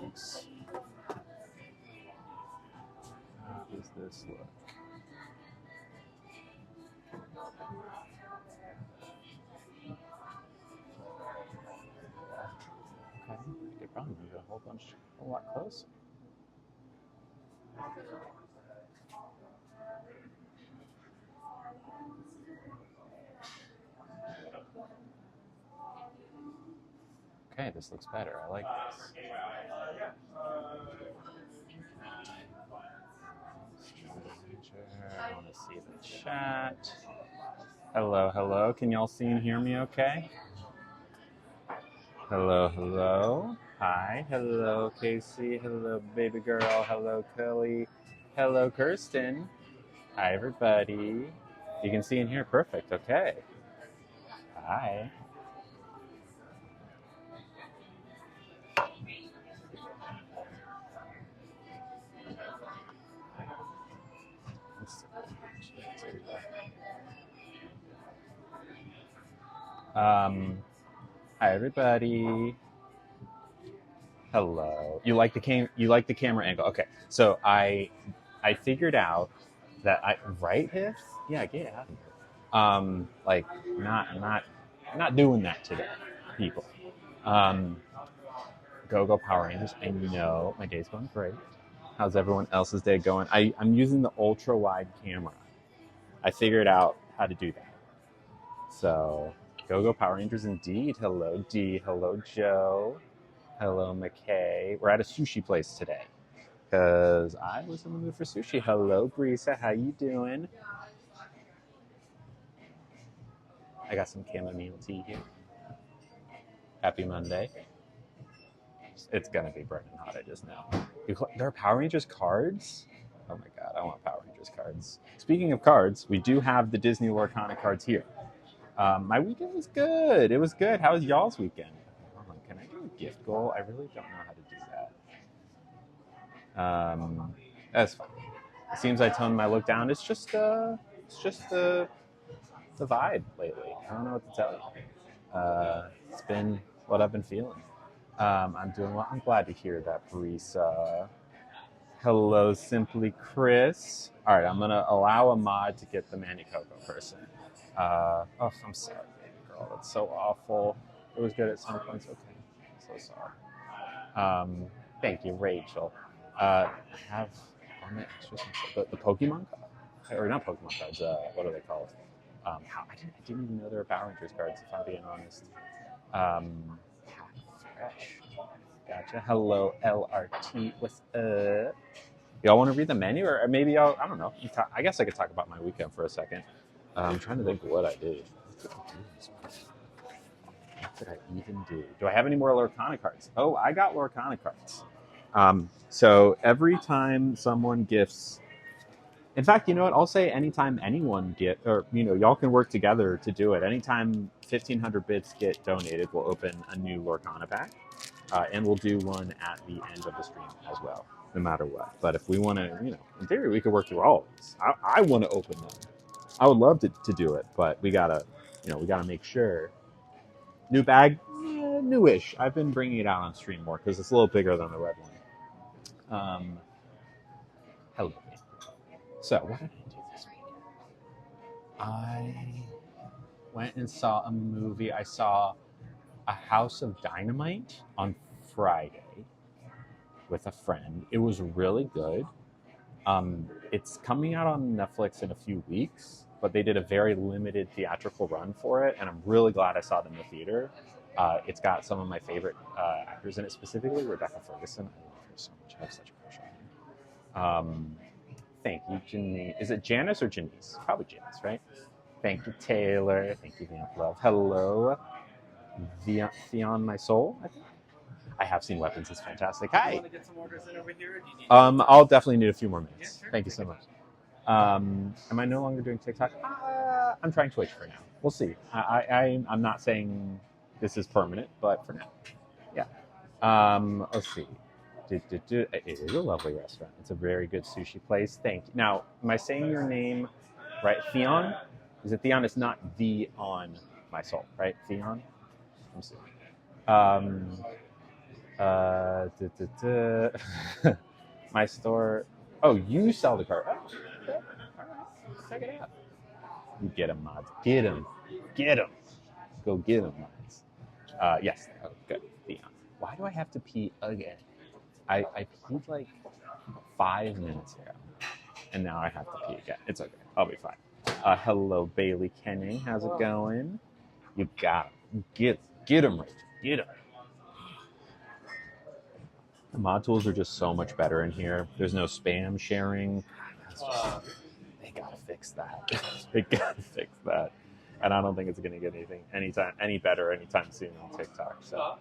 Thanks. How does this look? Okay, I could probably move it a lot closer. Okay, this looks better. I like this. I want to see the chat. Hello, hello. Can y'all see and hear me okay? Hello, hello. Hi, hello, Casey. Hello, baby girl. Hello, Kelly. Hello, Kirsten. Hi, everybody. You can see and hear perfect. Okay. Hi. Hi, everybody. Hello. You like the camera angle. Okay. So I figured out that I right Hiff? Yeah, get out of here. Like not doing that today, people. Um Go Power Rangers. I know my day's going great. How's everyone else's day going? I'm using the ultra wide camera. I figured out how to do that. So Go Power Rangers indeed. Hello D. Hello Joe. Hello McKay. We're at a sushi place today because I was in the mood for sushi. Hello Brisa, how you doing? I got some chamomile tea here. Happy Monday. It's gonna be burning hot. I just know. There are Power Rangers cards. Oh my god, I want Power Rangers cards. Speaking of cards, we do have the Disney Lorcana cards here. My weekend was good. It was good. How was y'all's weekend? Hold on, can I do a gift goal? I really don't know how to do that. That's fine. It seems I toned my look down. It's just the vibe lately. I don't know what to tell you. It's been what I've been feeling. I'm doing well. I'm glad to hear that, Brisa. Hello, Simply Chris. All right, I'm going to allow a mod to get the Manny Coco person. Oh, I'm sorry, baby girl. That's so awful. It was good at some points. Okay, I'm so sorry. Thank you, Rachel. I have on the extras the Pokemon cards, or not Pokemon cards. What are they called? I didn't even know there were Power Rangers cards. If I'm being honest. Fresh. Gotcha. Hello, LRT. What's up? Y'all want to read the menu, or maybe I don't know. I guess I could talk about my weekend for a second. I'm trying to think of what I did. What did I even do? Do I have any more Lorcana cards? Oh, I got Lorcana cards. So every time someone gifts, in fact, you know what? I'll say anytime anyone y'all can work together to do it. Anytime 1,500 bits get donated, we'll open a new Lorcana pack, and we'll do one at the end of the stream as well, no matter what. But if we want to, in theory, we could work through all of these. I want to open them. I would love to do it, but we gotta make sure. New bag, newish. I've been bringing it out on stream more because it's a little bigger than the red one. Hello. So what did I do this weekend? I went and saw a movie. I saw A House of Dynamite on Friday with a friend. It was really good. It's coming out on Netflix in a few weeks, but they did a very limited theatrical run for it, and I'm really glad I saw it in the theater. It's got some of my favorite actors in it, specifically Rebecca Ferguson. I love her so much. I have such a crush on her. Thank you, Janice. Is it Janice or Janice? Probably Janice, right? Thank you, Taylor. Thank you, Vamp Love. Hello, Theon My Soul, I think. I have seen Weapons. It's fantastic. Hi. You want to get some orders in over here? Or do you need I'll definitely need a few more minutes. Yeah, sure. Thank you so much. Am I no longer doing TikTok? I'm trying Twitch for now. We'll see. I'm not saying this is permanent, but for now, yeah. Let's see. It is a lovely restaurant. It's a very good sushi place. Thank you. Now, am I saying your name right? Theon? Is it Theon? It's not the on my soul, right? Theon? I'm sorry. duh, duh, duh. My store. Oh, you sell the card. Oh, okay. All right. Check it out. You get him, mods. Get him. Get him. Go get him, mods. Yes. Oh, good. Theon. Why do I have to pee again? I peed like 5 minutes ago, and now I have to pee again. It's okay. I'll be fine. Hello, Bailey Kenning. How's it going? You got him. Get him, Rachel. Get him. The mod tools are just so much better in here. There's no spam sharing. They gotta fix that. They gotta fix that. And I don't think it's gonna get any better anytime soon on TikTok. So,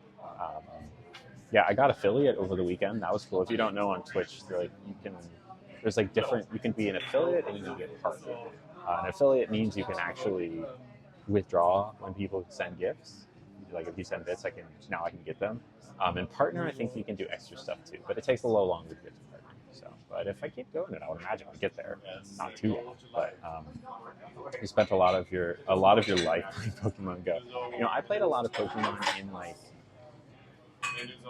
yeah, I got affiliate over the weekend. That was cool. If you don't know on Twitch, there's like different. You can be an affiliate and you can get partner. An affiliate means you can actually withdraw when people send gifts. Like if you send bits, I can get them. And partner, I think you can do extra stuff too, but it takes a little longer to get to partner. So, but if I keep doing it, I would imagine I'll get there. Not too long, but you spent a lot of your life playing Pokemon Go. You know, I played a lot of Pokemon in like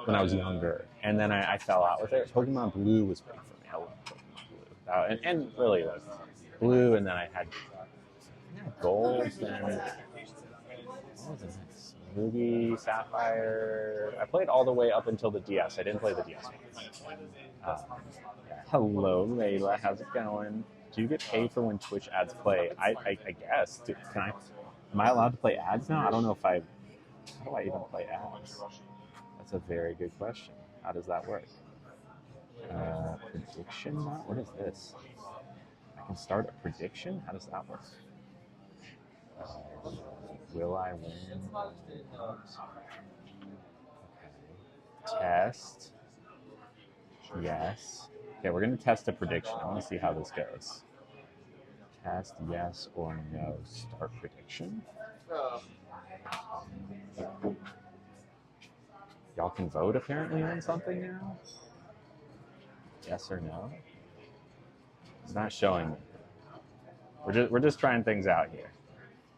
when I was younger, and then I fell out with it. Pokemon Blue was big for me. I love Pokemon Blue, and really it was Blue, and then I had Gold, and what was the next? Ruby, Sapphire. I played all the way up until the DS. I didn't play the DS one. Yeah. Hello, Layla. How's it going? Do you get paid for when Twitch ads play? I guess. Am I allowed to play ads now? I don't know if how do I even play ads? That's a very good question. How does that work? Prediction? What is this? I can start a prediction? How does that work? Will I win? Okay. Test. Yes. Okay, we're going to test a prediction. I want to see how this goes. Test yes or no. Start prediction. Y'all can vote apparently on something now? Yes or no? It's not showing me. We're just trying things out here.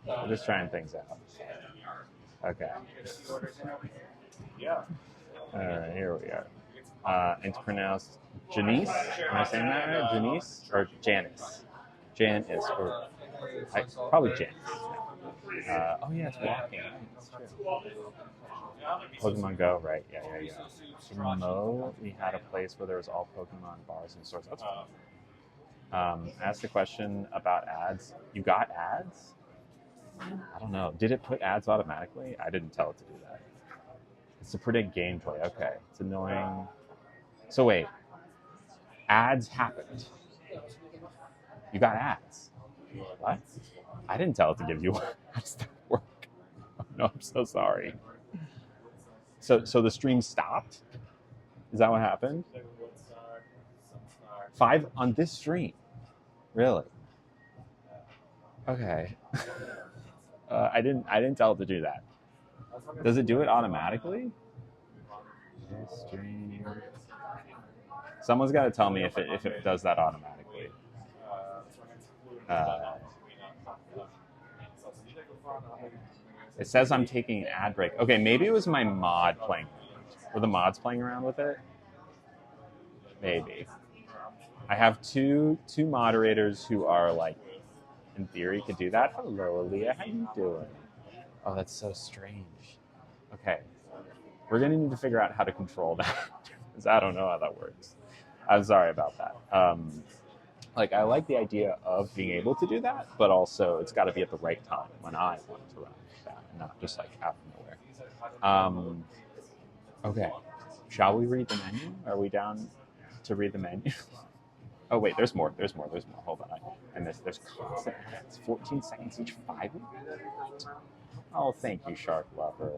We're just trying things out. Okay. Yeah. All right, here we are. It's pronounced Janice. Am I saying that right? Janice or Janice? Janice or probably Janice. Oh yeah, it's walking. That's true. Pokemon Go, right? Yeah. In Mo, we had a place where there was all Pokemon bars and stores. That's fun. Asked a question about ads. You got ads? I don't know. Did it put ads automatically? I didn't tell it to do that. It's to predict gameplay. Okay. It's annoying. So wait. Ads happened. You got ads. What? I didn't tell it to give you one. How does that work? Oh, no, I'm so sorry. So the stream stopped? Is that what happened? 5 on this stream? Really? Okay. I didn't tell it to do that. Does it do it automatically? This stream. Someone's got to tell me if it does that automatically. It says I'm taking an ad break. Okay, maybe it was my mod playing around. Were the mods playing around with it? Maybe. I have two moderators who are like, in theory, could do that. Hello, Aaliyah. How you doing? Oh, that's so strange. Okay. We're going to need to figure out how to control that. Because I don't know how that works. I'm sorry about that. I like the idea of being able to do that, but also it's got to be at the right time when I want to run that, and not just like out of nowhere. Okay. Shall we read the menu? Are we down to read the menu? Oh wait, there's more. Hold on, I missed. There's constant ads. 14 seconds each. 5 minutes. Oh, thank you, Shark Lover.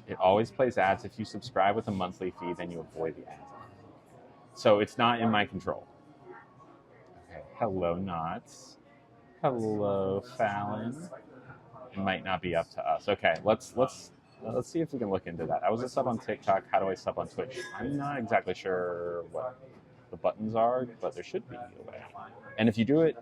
It always plays ads. If you subscribe with a monthly fee, then you avoid the ads. So it's not in my control. Okay. Hello, Knots. Hello, Fallon. It might not be up to us. Okay, let's see if we can look into that. I was a sub on TikTok. How do I sub on Twitch? I'm not exactly sure what the buttons are, but there should be a way. And if you do it,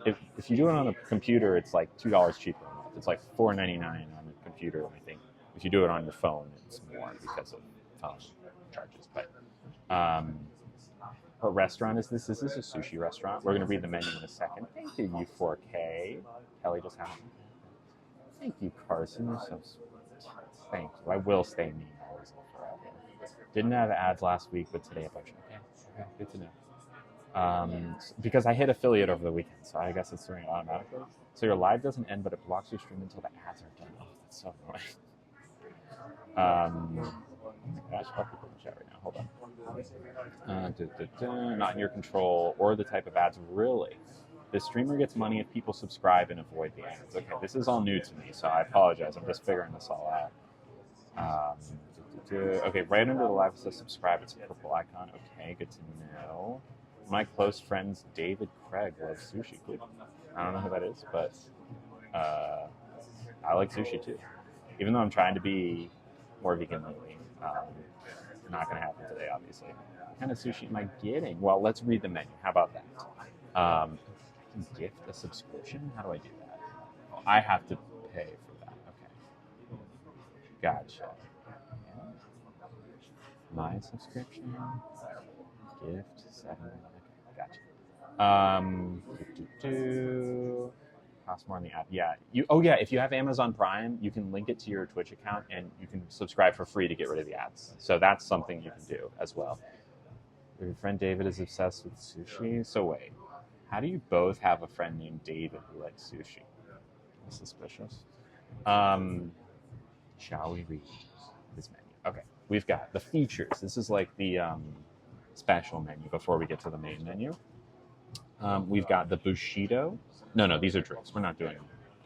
if you do it on a computer, it's like $2 cheaper a month. It's like $4.99 on a computer, and I think if you do it on your phone, it's more because of charges. But what restaurant is this? This is a sushi restaurant. We're going to read the menu in a second. Thank you, U4K. Kelly just had. Thank you, Carson. You're so sweet. Thank you. I will stay mean always and forever. Didn't have ads last week, but today a bunch. Okay, good to know. Because I hit affiliate over the weekend, so I guess it's doing it automatically. So your live doesn't end, but it blocks your stream until the ads are done. Oh, that's so annoying. Oh my gosh, how people in the chat right now. Hold on. Not in your control or the type of ads. Really? The streamer gets money if people subscribe and avoid the ads. Okay, this is all new to me, so I apologize. I'm just figuring this all out. Okay, right under the live it says subscribe. It's a purple icon. Okay, good to know. My close friends David Craig loves sushi. Good. I don't know who that is, but I like sushi too. Even though I'm trying to be more vegan lately. Not going to happen today, obviously. What kind of sushi am I getting? Well, let's read the menu. How about that? I can gift a subscription? How do I do that? Oh, I have to pay for that. Okay. Gotcha. Yeah. My subscription. Gift. 7. Gotcha. Cost more on the app. Yeah. If you have Amazon Prime, you can link it to your Twitch account and you can subscribe for free to get rid of the ads. So that's something you can do as well. Your friend David is obsessed with sushi. So wait, how do you both have a friend named David who likes sushi? That's suspicious. Shall we read this menu? Okay, we've got the features. This is like the special menu before we get to the main menu. We've got the Bushido. No, these are drinks. We're not doing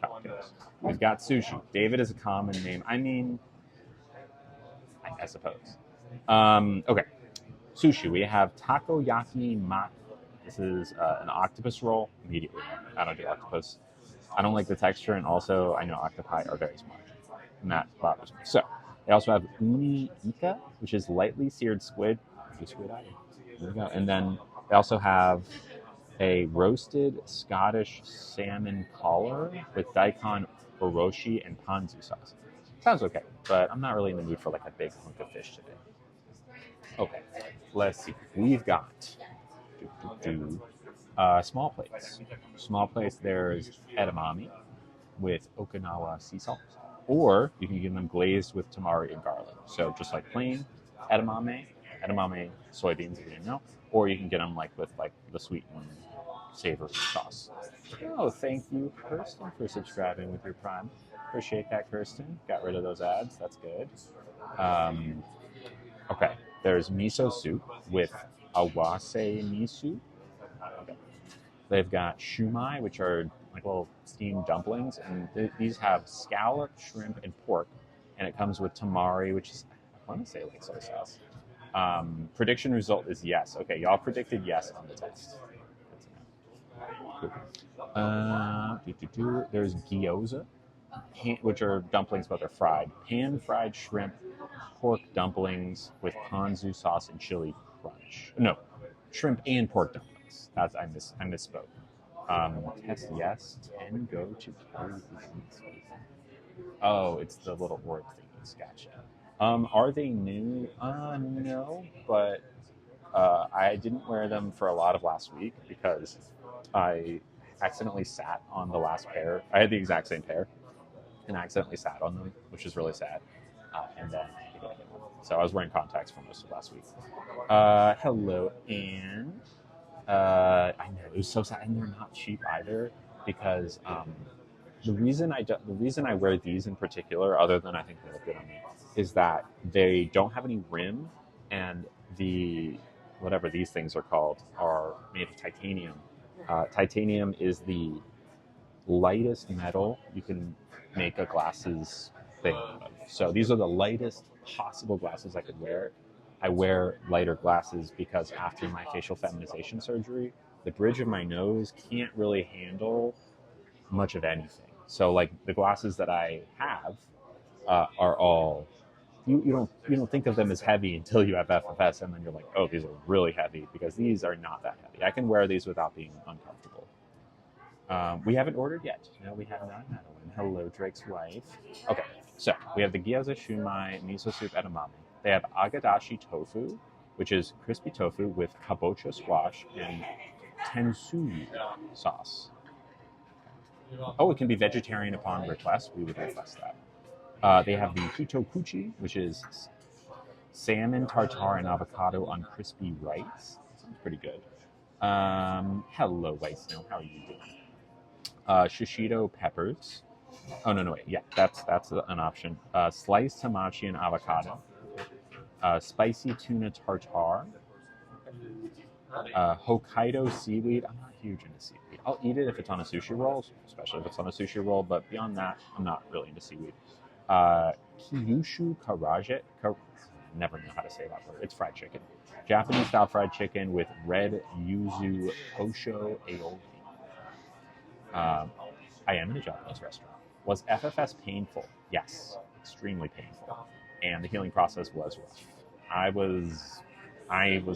cocktails. We've got sushi. David is a common name. I suppose. Okay. Sushi. We have takoyaki maki. This is an octopus roll. Immediately. I don't do octopus. I don't like the texture, and also I know octopi are very smart. And that bothers me. So, they also have uni ika, which is lightly seared squid. Squid eye. There we go. And then they also have a roasted Scottish salmon collar with daikon oroshi and ponzu sauce. Sounds okay, but I'm not really in the mood for like a big hunk of fish today. Okay, let's see. We've got small plates. Small plates, there's edamame with Okinawa sea salt, or you can get them glazed with tamari and garlic. So just like plain edamame, soybeans if you didn't know, or you can get them like with like the sweet and savory sauce. Oh, thank you, Kirsten, for subscribing with your Prime. Appreciate that, Kirsten. Got rid of those ads. That's good. Okay, there's miso soup with awase miso. Okay. They've got shumai, which are like little steamed dumplings, and these have scallop, shrimp, and pork, and it comes with tamari, which is, I want to say like soy sauce. Prediction result is yes. Okay, y'all predicted yes on the test. There's gyoza, which are dumplings, but they're fried. Pan-fried shrimp, pork dumplings with ponzu sauce and chili crunch. No, shrimp and pork dumplings. I misspoke. Test yes. 10 go to carry these. Oh, it's the little orb thingies. Gotcha. Are they new? No, but I didn't wear them for a lot of last week because I accidentally sat on the last pair. I had the exact same pair and I accidentally sat on them, which is really sad. And then so I was wearing contacts for most of last week. Hello, Anne. I know it was so sad, and they're not cheap either because the reason I wear these in particular, other than I think they look good on me, is that they don't have any rim, and the whatever these things are called are made of titanium. Titanium is the lightest metal you can make a glasses thing out of. So these are the lightest possible glasses I could wear. I wear lighter glasses because after my facial feminization surgery, the bridge of my nose can't really handle much of anything. So like the glasses that I have are all you don't think of them as heavy until you have FFS, and then you're like, oh, these are really heavy because these are not that heavy. I can wear these without being uncomfortable. We haven't ordered yet. No, we have not, Madeline. Hello, Drake's wife. Okay, so we have the gyoza, shumai, miso soup, edamame. They have agadashi tofu, which is crispy tofu with kabocha squash and tensuyu sauce. Oh, it can be vegetarian upon request. We would request that. They have the hitokuchi, which is salmon tartare and avocado on crispy rice. Sounds pretty good. Hello, White Snow. How are you doing? Shishito peppers. Oh no, wait. Yeah, that's an option. Sliced hamachi and avocado. Spicy tuna tartare. Hokkaido seaweed. I'm not huge into seaweed. I'll eat it if it's on a sushi roll, especially if it's on a sushi roll. But beyond that, I'm not really into seaweed. Kyushu karaage. Never know how to say that word. It's fried chicken. Japanese style fried chicken with red yuzu kosho aioli. I am in a Japanese restaurant. Was FFS painful? Yes, extremely painful. And the healing process was rough. I was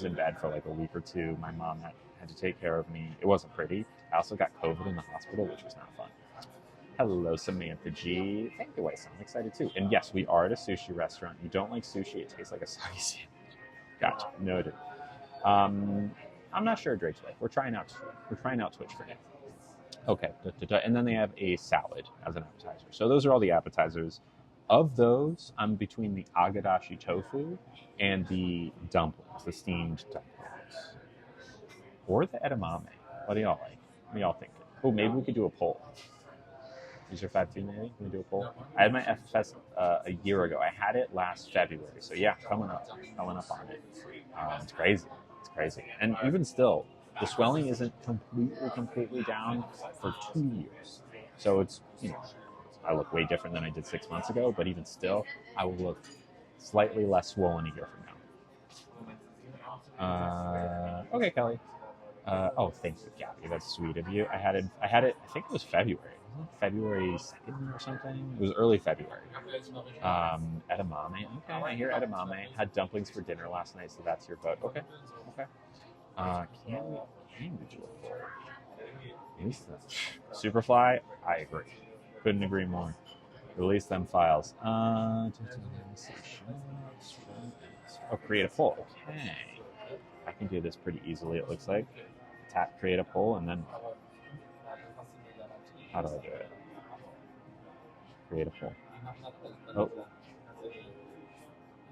in bed for like a week or two. My mom had to take care of me. It wasn't pretty. I also got COVID in the hospital, which was not fun. Hello, Samantha G. Thank you, Weiss. I'm excited too. And yes, we are at a sushi restaurant. You don't like sushi, it tastes like a soggy sandwich. Gotcha. Noted. I'm not sure Drake's way. We're trying out Twitch for now. Okay. And then they have a salad as an appetizer. So those are all the appetizers. Of those, I'm between the agadashi tofu and the dumplings, the steamed dumplings. Or the edamame. What do y'all like? What are y'all thinking? Oh, maybe we could do a poll. User 52 maybe? Can we do a poll? I had my FFS a year ago. I had it last February. So yeah, coming up on it. It's crazy. And even still, the swelling isn't completely down for 2 years. So it's, I look way different than I did 6 months ago, but even still, I will look slightly less swollen a year from now. Okay, Kelly. Oh, thank you, Gabby. That's sweet of you. I had it. I think it was February. February 2nd or something. It was early February. Edamame. Okay, I hear edamame. Had dumplings for dinner last night, so that's your vote. Okay. Can we do it? Superfly. I agree. Couldn't agree more. Release them files. Create a poll. Okay. I can do this pretty easily, it looks like. Tap create a poll, and then how do I do it? Create a poll. Oh.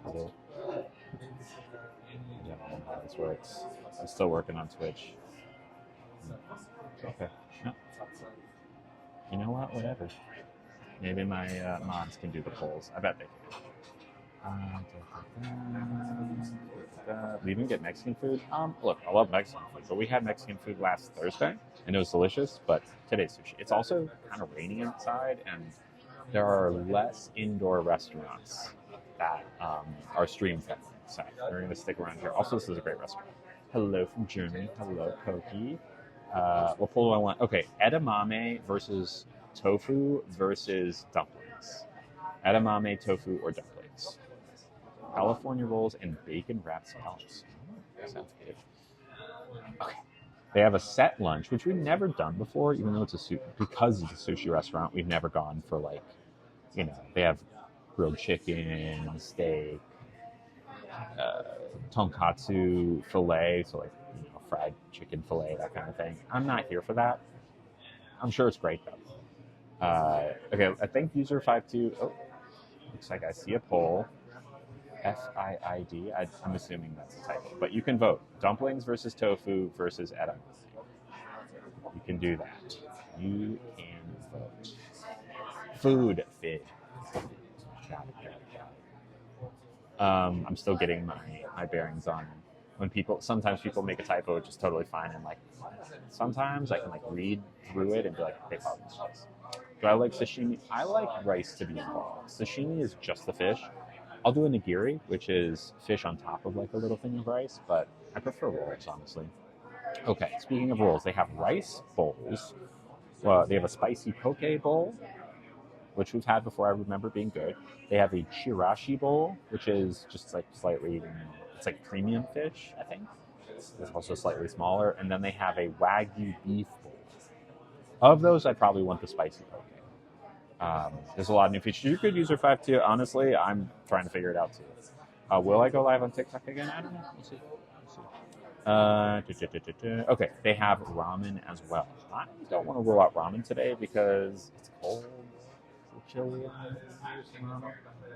Hello. I don't know how this works. I'm still working on Twitch. Okay. No. You know what? Whatever. Maybe my mods can do the polls. I bet they can. We even get Mexican food. Look, I love Mexican food, but we had Mexican food last Thursday, and it was delicious. But today's sushi. It's also kind of raining outside, and there are less indoor restaurants that are stream friendly. So we're going to stick around here. Also, this is a great restaurant. Hello from Germany. Hello, Koki. What poll do I want? Okay, edamame versus tofu versus dumplings. Edamame, tofu, or dumplings. California rolls and bacon wrapped scallops. Sounds good. Okay. They have a set lunch, which we've never done before, even though it's because it's a sushi restaurant. We've never gone for they have grilled chicken, steak, tonkatsu fillet, so fried chicken fillet, that kind of thing. I'm not here for that. I'm sure it's great though. Okay, I think user 52. Oh, looks like I see a poll. FIID. I'm assuming that's a typo, but you can vote. Dumplings versus tofu versus edamame. You can do that. You can vote. Food fit. Got it. I'm still getting my bearings on when sometimes people make a typo, which is totally fine, and sometimes I can read through it and be like, okay, probably this. Do I like sashimi? I like rice to be involved. Sashimi is just the fish. I'll do a nigiri, which is fish on top of a little thing of rice, but I prefer rolls, honestly. Okay, speaking of rolls, they have rice bowls. Well, they have a spicy poke bowl, which we've had before. I remember being good. They have a chirashi bowl, which is just slightly, it's premium fish, I think. It's also slightly smaller. And then they have a wagyu beef bowl. Of those, I probably want the spicy poke. There's a lot of new features. You could use your 5 too. Honestly, I'm trying to figure it out too. Will I go live on TikTok again? I don't know. We'll see. Okay, they have ramen as well. I don't want to roll out ramen today because it's cold. It's chilly.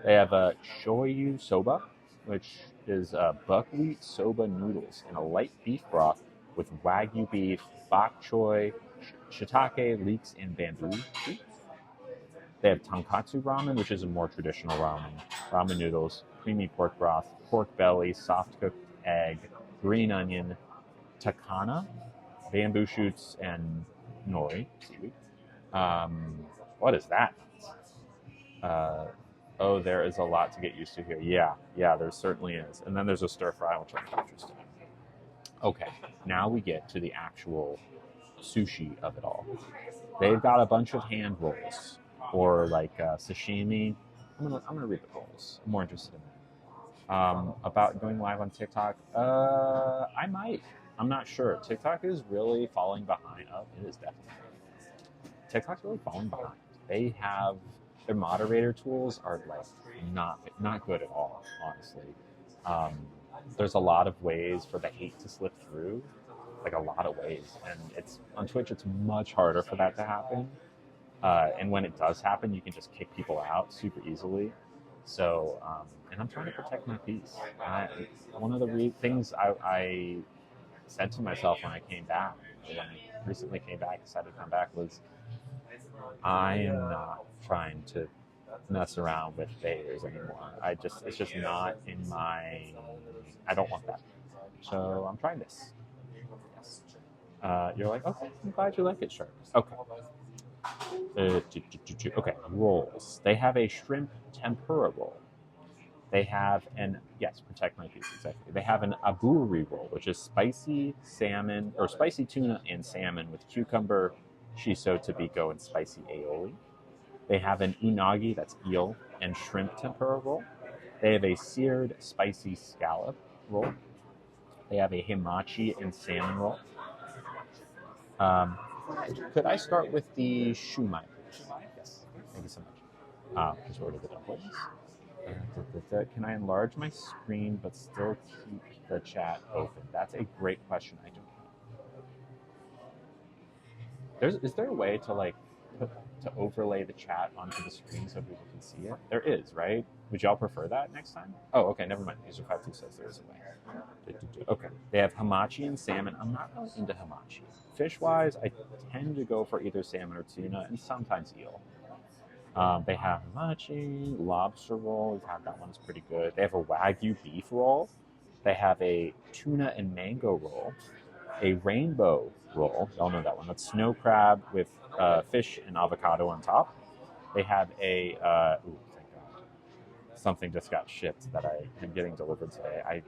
They have a shoyu soba, which is buckwheat soba noodles in a light beef broth with wagyu beef, bok choy, shiitake, leeks, and bamboo shoots. They have tonkatsu ramen, which is a more traditional ramen. Ramen noodles, creamy pork broth, pork belly, soft cooked egg, green onion, takana, bamboo shoots, and nori seaweed. What is that? Oh, there is a lot to get used to here. Yeah, there certainly is. And then there's a stir fry, which I'm interested in. Okay, now we get to the actual sushi of it all. They've got a bunch of hand rolls or like sashimi. I'm gonna read the rolls. I'm more interested in that. About going live on TikTok, I might. I'm not sure. TikTok is really falling behind. Oh, it is definitely. TikTok's really falling behind. They have their moderator tools are like not good at all, honestly. Um, there's a lot of ways for the hate to slip through, like a lot of ways, and it's on Twitch. It's much harder for that to happen. And when it does happen, you can just kick people out super easily. So, and I'm trying to protect my peace. One of the things I said to myself when I came back, when I recently came back, decided to come back, was I am not trying to mess around with bears anymore. It's just not in my, I don't want that. So I'm trying this. Yes. You're like, okay, I'm glad you like it, sure. Okay. Okay, rolls. They have a shrimp tempura roll. They have yes, protect my peace, exactly. They have an aburi roll, which is spicy salmon, or spicy tuna and salmon with cucumber, shiso, tobiko, and spicy aioli. They have an unagi, that's eel, and shrimp tempura roll. They have a seared spicy scallop roll. They have a himachi and salmon roll. Could I start with the shumai, please? Yes, thank you so much. Just order the dumplings. Can I enlarge my screen but still keep the chat open? That's a great question. I don't know. Is there a way to like to overlay the chat onto the screen so people can see it? There is, right? Would y'all prefer that next time? Oh, okay, never mind. User 52 says there is a way. Okay. They have hamachi and salmon. I'm not really into hamachi. Fish-wise, I tend to go for either salmon or tuna, and sometimes eel. They have hamachi, lobster roll. We've had that one. It's pretty good. They have a wagyu beef roll. They have a tuna and mango roll. A rainbow roll. Y'all know that one. That's snow crab with fish and avocado on top. They have a thank God. Something just got shipped that I am getting delivered today. I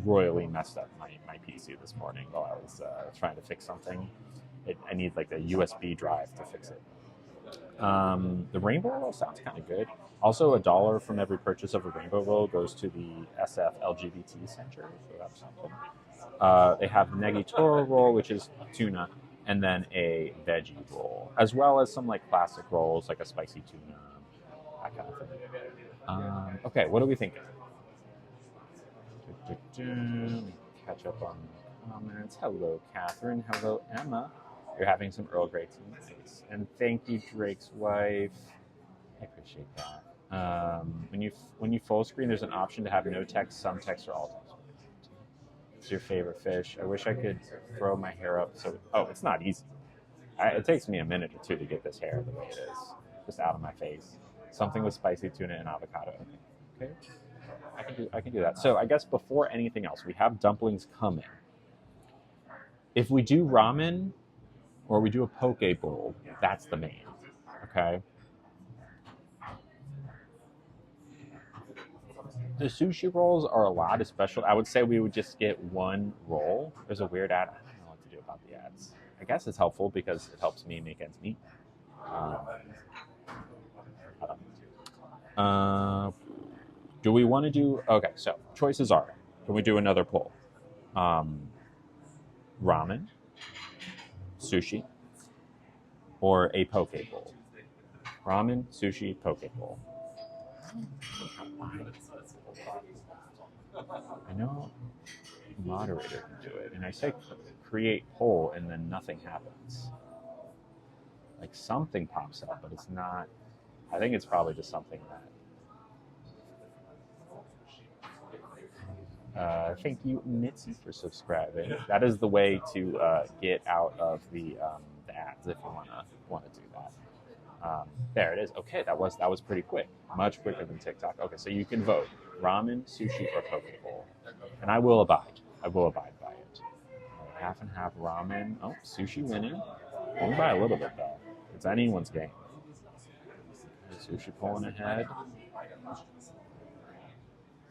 royally messed up my PC this morning while I was trying to fix something. I need like a USB drive to fix it. The rainbow roll sounds kind of good. Also, $1 from every purchase of a rainbow roll goes to the SF LGBT Center, so that's something. They have negitora roll, which is tuna, and then a veggie roll, as well as some like classic rolls, like a spicy tuna, that kind of thing. Okay, what are we thinking? Catch up on the comments. Hello, Catherine. Hello, Emma. You're having some Earl Grey tea. Nice. And thank you, Drake's wife. I appreciate that. When you full screen, there's an option to have no text, some text, or all text. What's your favorite fish? I wish I could throw my hair up. It's not easy. It takes me a minute or two to get this hair the way it is, just out of my face. Something with spicy tuna and avocado. Okay. I can do that. So I guess before anything else, we have dumplings coming. If we do ramen or we do a poke bowl, that's the main. Okay. The sushi rolls are a lot, especially. I would say we would just get one roll. There's a weird ad. I don't know what to do about the ads. I guess it's helpful because it helps me make ends meet. Do we want to do? Okay, so choices are: can we do another poll? Ramen, sushi, or a poke bowl? Ramen, sushi, poke bowl. I know moderator can do it, and I say create poll, and then nothing happens. Like something pops up, but it's not. I think it's probably just something that. Thank you, Mitzi, for subscribing. That is the way to get out of the ads if you wanna do that. There it is. Okay, that was pretty quick, much quicker than TikTok. Okay, so you can vote ramen, sushi, or poke bowl, and I will abide. I will abide by it. Half and half ramen. Oh, sushi winning. Only by a little bit though. It's anyone's game. Sushi pulling ahead.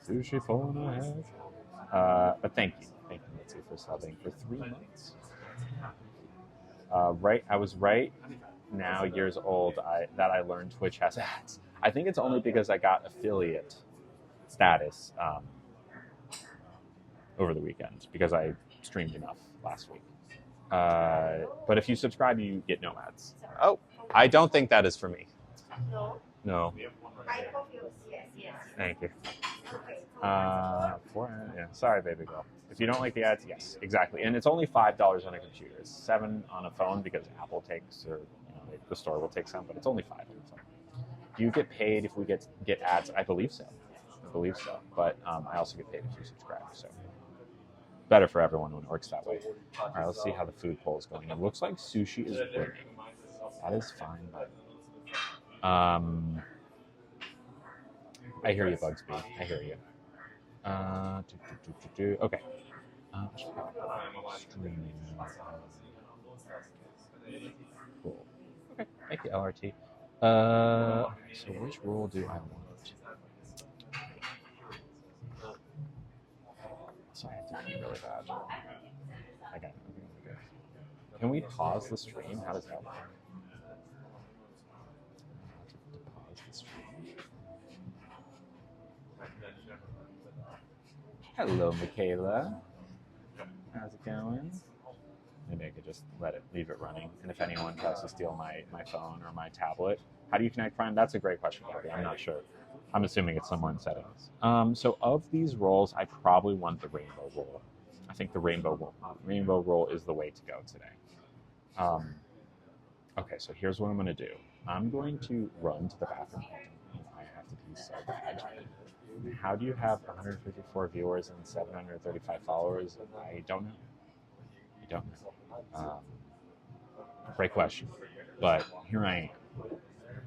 Sushi pulling ahead. But thank you, Mitzi, for subbing for 3 months. I was right now years old that I learned Twitch has ads. I think it's only because I got affiliate status over the weekend because I streamed enough last week. But if you subscribe, you get no ads. Oh, I don't think that is for me. No. Thank you. Yeah. Sorry, baby girl. If you don't like the ads, yes, exactly. And it's only $5 on a computer. It's $7 on a phone because Apple takes, or the store will take some, but it's only $5 on the phone. Do you get paid if we get ads? I believe so. But I also get paid if you subscribe. So better for everyone when it works that way. All right, let's see how the food poll is going. It looks like sushi is winning. That is fine, but I hear you, Bugsby. I hear you. Okay. Cool. Okay. Thank you, LRT. So which role do I want? Sorry, I have to pee really bad. I got it. Okay. Can we pause the stream? How does that work? To pause the stream. Hello, Michaela. How's it going? Maybe I could just leave it running. And if anyone tries to steal my phone or my tablet, how do you connect Prime? That's a great question, Bobby. I'm not sure. I'm assuming it's somewhere in settings. So of these roles, I probably want the rainbow roll. I think the rainbow roll is the way to go today. Okay, so here's what I'm going to do. I'm going to run to the bathroom. I have to pee so bad. How do you have 154 viewers and 735 followers? I don't know. Great question. But here I am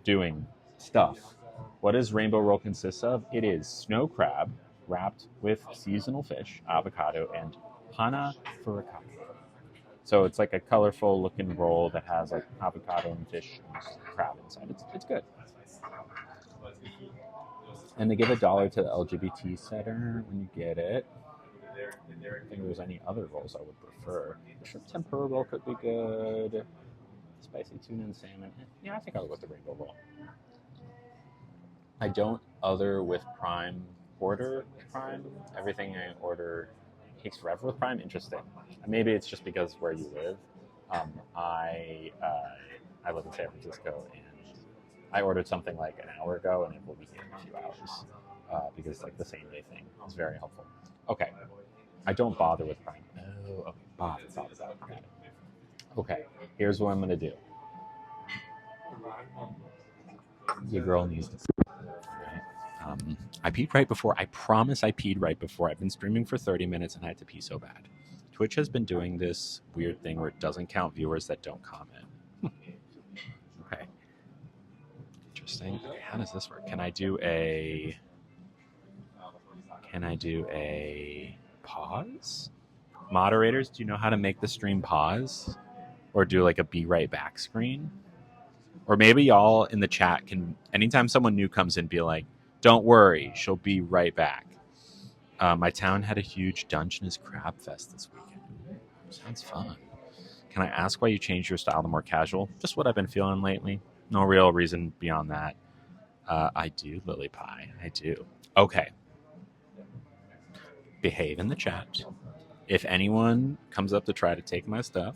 doing stuff. What does rainbow roll consist of? It is snow crab wrapped with seasonal fish, avocado, and hana furikake. So it's like a colorful looking roll that has like avocado and fish and crab inside. It's good. And they give $1 to the LGBT center when you get it. I don't think there's any other rolls I would prefer. The shrimp tempura roll could be good. Spicy tuna and salmon. Yeah, I think I'll go with the rainbow roll. I don't order with Prime. Everything I order takes forever with Prime. Interesting. Maybe it's just because where you live. I live in San Francisco, and I ordered something like an hour ago, and it will be here in a few hours because like the same day thing is very helpful. Okay, I don't bother with Prime. Oh, okay, bother. Okay, here's what I'm gonna do. Your girl needs to. I peed right before. I promise I peed right before. I've been streaming for 30 minutes and I had to pee so bad. Twitch has been doing this weird thing where it doesn't count viewers that don't comment. Okay. Interesting. Okay, how does this work? Can I do a pause? Moderators, do you know how to make the stream pause? Or do like a be right back screen? Or maybe y'all in the chat can, anytime someone new comes in, be like, don't worry, she'll be right back. My town had a huge Dungeness Crab Fest this weekend. Sounds fun. Can I ask why you changed your style to more casual? Just what I've been feeling lately. No real reason beyond that. I do, Lily Pie. I do. Okay. Behave in the chat. If anyone comes up to try to take my stuff,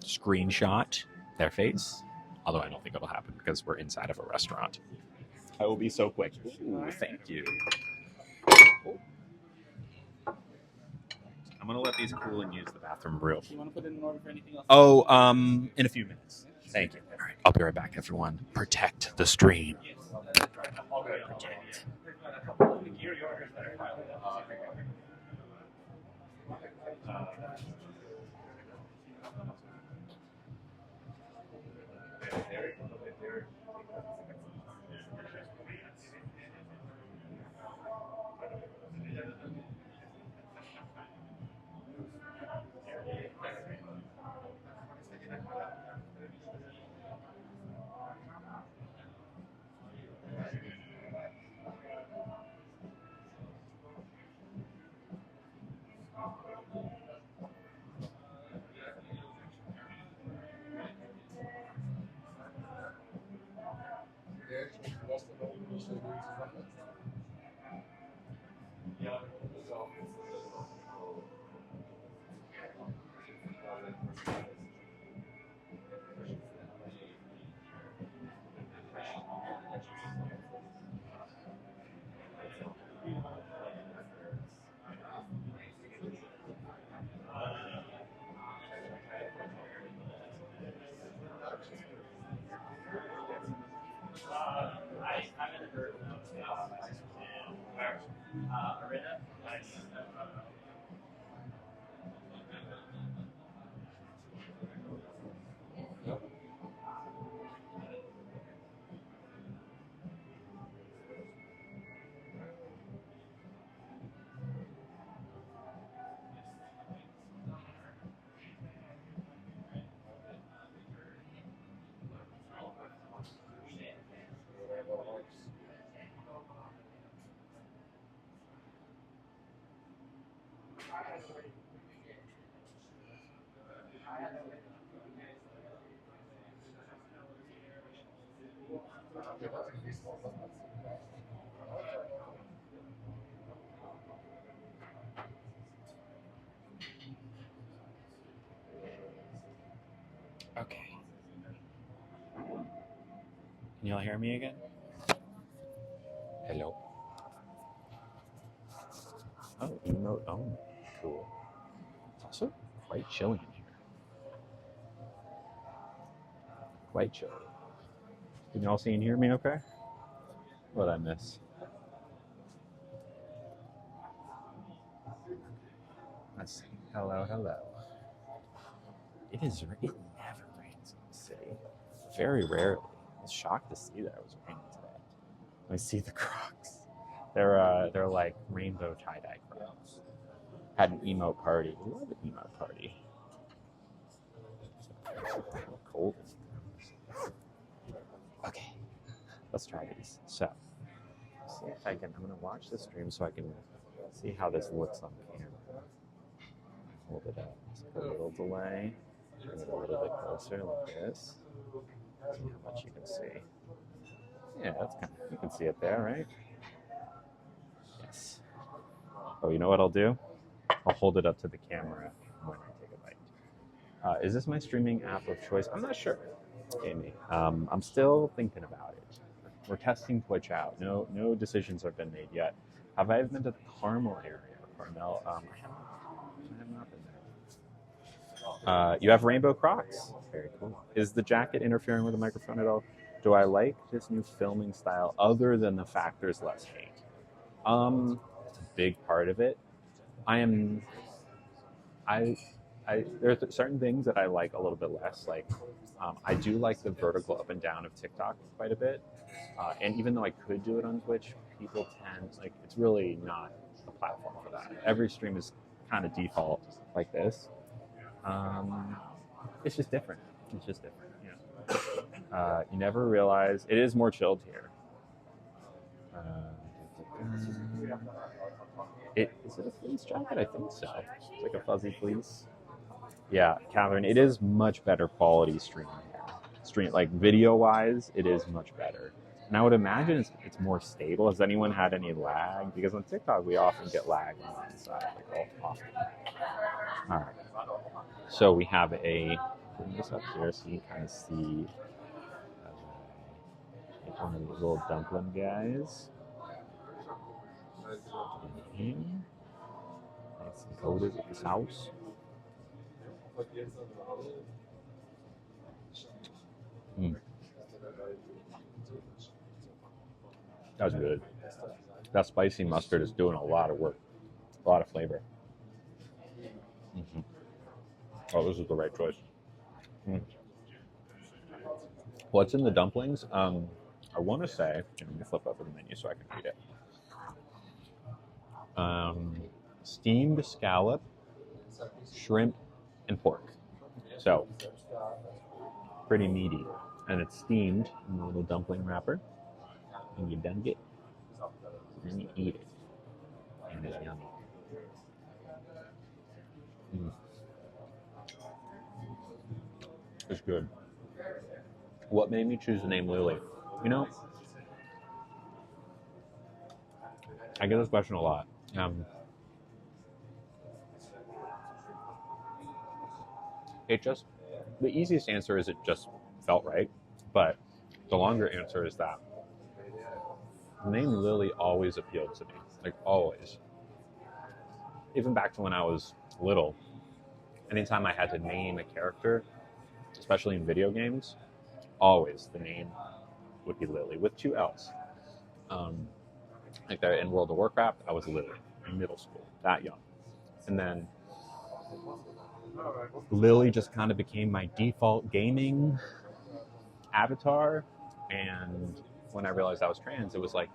screenshot their face. Although I don't think it'll happen because we're inside of a restaurant. I will be so quick. Ooh, thank you. I'm gonna let these cool and use the bathroom real. You want to put in an order for anything else? Oh, in a few minutes. Thank you. All right, I'll be right back, everyone. Protect the stream. Protect. Okay. Can y'all hear me again? Hello. Oh, emote only. Cool. It's also quite chilly in here. Quite chilly. Can y'all see and hear me okay? What did I miss? Let's see. Hello, hello. It never rains in the city. Very rarely. I was shocked to see that it was raining today. I see the Crocs. They're like rainbow tie-dye Crocs. Had an emote party. I love an emote party. Cold. Okay, let's try these. So, see if I can. I'm gonna watch the stream so I can see how this looks on camera. Hold it up. Just a little delay. Bring it a little bit closer, like this. See how much you can see. Yeah, that's kind of. You can see it there, right? Yes. Oh, you know what I'll do? I'll hold it up to the camera when I take a bite. Is this my streaming app of choice? I'm not sure, Amy. I'm still thinking about it. We're testing Twitch out. No decisions have been made yet. Have I been to the Carmel area? Carmel? I have not been there. You have rainbow Crocs. Very cool. Is the jacket interfering with the microphone at all? Do I like this new filming style other than the fact there's less hate? It's a big part of it. There's certain things that I like a little bit less. Like, I do like the vertical up and down of TikTok quite a bit. And even though I could do it on Twitch, people tend, like, it's really not a platform for that. Every stream is kind of default like this. It's just different. It's just different. Yeah. You never realize it is more chilled here. Is it a fleece jacket? I think so. It's like a fuzzy fleece. Yeah, Catherine, it is much better quality streaming here. Like video wise, it is much better. And I would imagine it's more stable. Has anyone had any lag? Because on TikTok we often get lag on one side, like often. All right. So we have bring this up here so you can kind of see. One of these little dumpling guys. Mhm. Nice and coated with the sauce. Mm, that's good. That spicy mustard is doing a lot of work, a lot of flavor. Hmm. Oh, this is the right choice. Mm. What's in the dumplings? I want to say, let me flip over the menu so I can read it. Um, Steamed scallop, shrimp, and pork. So, pretty meaty. And it's steamed in a little dumpling wrapper. And you dunk it, and then you eat it. And it's yummy. Mm, it's good. What made me choose the name Lily? You know, I get this question a lot. Um, it just, the easiest answer is it just felt right. But the longer answer is that the name Lily always appealed to me. Like, always. Even back to when I was little, anytime I had to name a character, especially in video games, always the name would be Lily with two L's. Um, like there in World of Warcraft, I was Lily in middle school, that young. And then Lily just kind of became my default gaming avatar. And when I realized I was trans, it was like,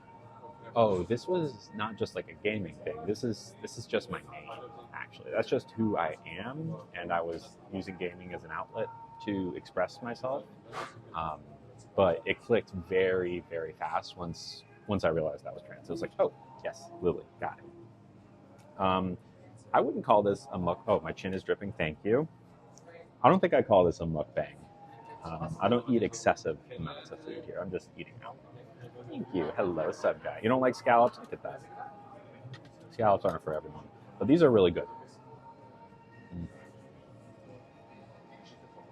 oh, this was not just like a gaming thing. This is just my name. Actually, that's just who I am, and I was using gaming as an outlet to express myself. Um, but it clicked very, very fast once I realized I was trans. It was like, oh, yes, Lily, got it. I wouldn't call this a muck. Oh, my chin is dripping. Thank you. I don't think I call this a mukbang. I don't eat excessive amounts of food here. I'm just eating out. Thank you. Hello, sub guy. You don't like scallops? Look at that. Scallops aren't for everyone, but these are really good.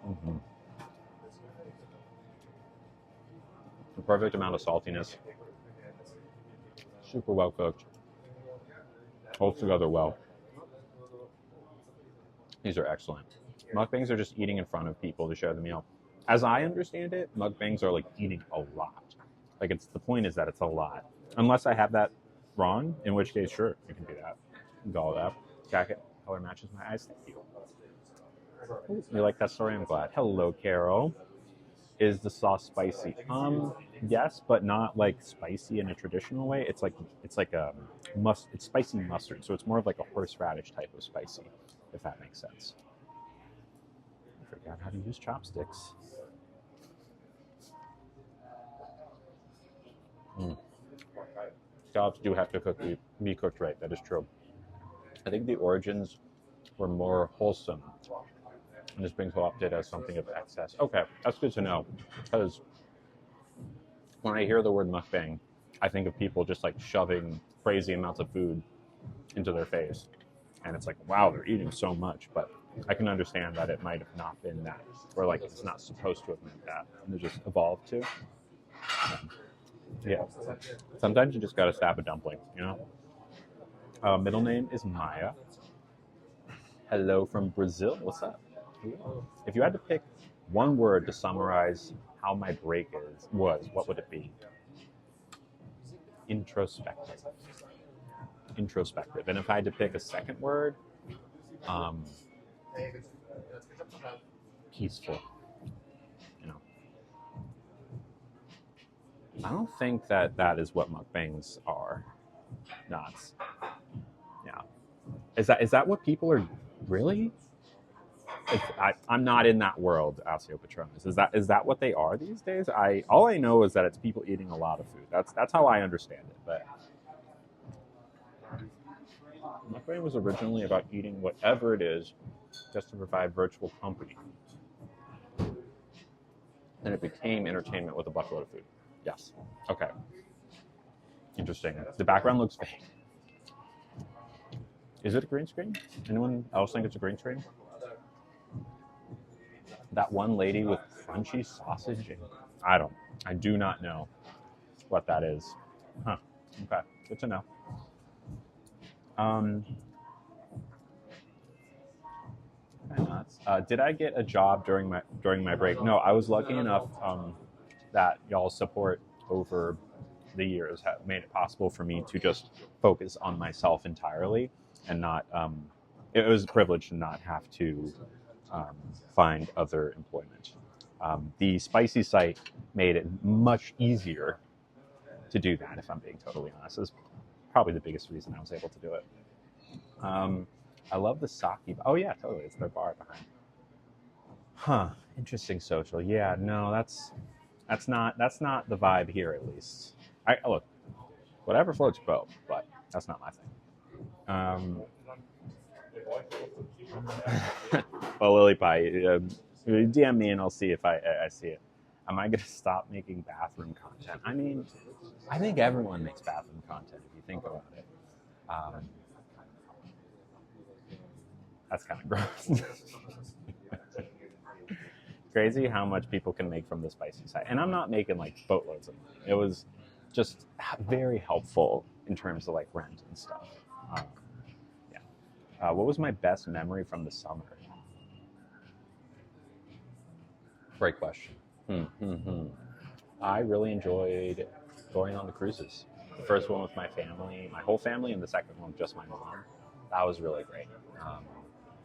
Mm-hmm. The perfect amount of saltiness. Super well cooked. Holds together well. These are excellent. Mukbangs are just eating in front of people to share the meal. As I understand it, mukbangs are like eating a lot. Like it's the point is that it's a lot. Unless I have that wrong, in which case, sure, you can do that. Do all that. Jacket color matches my eyes. Thank you. You like that story? I'm glad. Hello, Carol. Is the sauce spicy? Yes, but not like spicy in a traditional way. It's like a it's spicy mustard, so it's more of like a horseradish type of spicy, if that makes sense. I forgot how to use chopsticks. Mm. Scallops do have to be cooked right. That is true. I think the origins were more wholesome, and it's being co-opted as something of excess. Okay, that's good to know, because when I hear the word mukbang, I think of people just like shoving crazy amounts of food into their face, and it's like, wow, they're eating so much. But I can understand that it might have not been that, or like it's not supposed to have meant that, and it just evolved to. Yeah, sometimes you just gotta stab a dumpling, you know. Middle name is Maya. Hello from Brazil. What's up? If you had to pick one word to summarize how my break was, what would it be? Introspective. Introspective. And if I had to pick a second word, um, peaceful. You know, I don't think that is what mukbangs are. Not. Yeah. Is that what people are really? I'm not in that world, Alcio Patronus. Is that what they are these days? All I know is that it's people eating a lot of food. That's how I understand it. But mukbang was originally about eating whatever it is, just to provide virtual company. Then it became entertainment with a buttload of food. Yes. Okay. Interesting. The background looks fake. Is it a green screen? Anyone else think it's a green screen? That one lady with crunchy sausage? I do not know. what that is. Huh. Okay. Good to know. Um, kinda nuts. Did I get a job during my break? No, I was lucky enough that y'all's support over the years have made it possible for me to just focus on myself entirely and not. It was a privilege to not have to um, find other employment. The spicy site made it much easier to do that. If I'm being totally honest, is probably the biggest reason I was able to do it. Um, I love the sake. Oh yeah, totally. It's their bar behind. Huh. Interesting social. Yeah. No, that's not the vibe here at least. I look, whatever floats your boat, but that's not my thing. Well, Lily Pie, DM me and I'll see if I see it. Am I gonna stop making bathroom content? I mean, I think everyone makes bathroom content if you think about it. Um, that's kind of gross. Crazy how much people can make from the spicy side, and I'm not making like boatloads of money. It was just very helpful in terms of like rent and stuff. Um, yeah. What was my best memory from the summer? Great question. I really enjoyed going on the cruises. The first one with my family, my whole family, and the second one just my mom. That was really great. Um,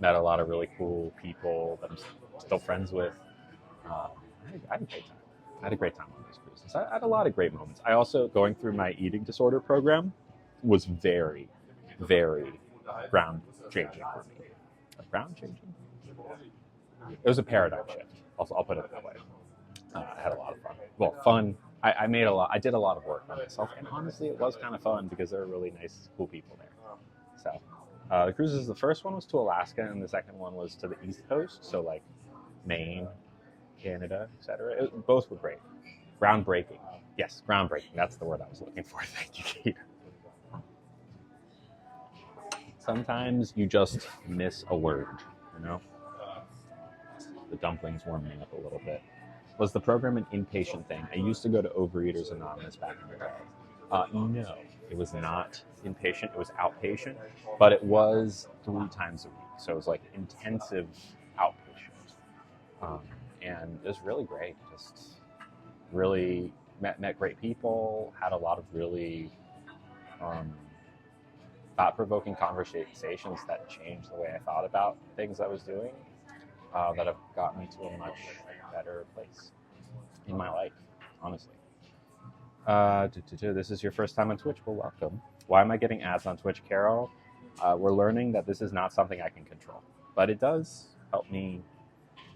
Met a lot of really cool people that I'm still friends with. I had a great time. I had a great time on those cruises. I had a lot of great moments. I also, going through my eating disorder program, was very, very ground changing for me. Ground changing? It was a paradigm shift. I'll put it that way. I had a lot of fun. Well, fun. I made a lot. I did a lot of work on myself, and honestly, it was kind of fun because there were really nice, cool people there. So, the cruises. The first one was to Alaska, and the second one was to the East Coast. So, like Maine, Canada, etc. Both were great. Groundbreaking. Yes, groundbreaking. That's the word I was looking for. Thank you, Kate. Sometimes you just miss a word, you know? The dumplings warmed me up a little bit. Was the program an inpatient thing? I used to go to Overeaters Anonymous back in the day. No, it was not inpatient. It was outpatient, but it was 3 times a week. So it was like intensive outpatient. And it was really great. Just really met great people, had a lot of really thought-provoking conversations that changed the way I thought about things I was doing, that have got me to a much better place in my life, honestly. This is your first time on Twitch. Well, welcome. Why am I getting ads on Twitch, Carol? We're learning that this is not something I can control, but it does help me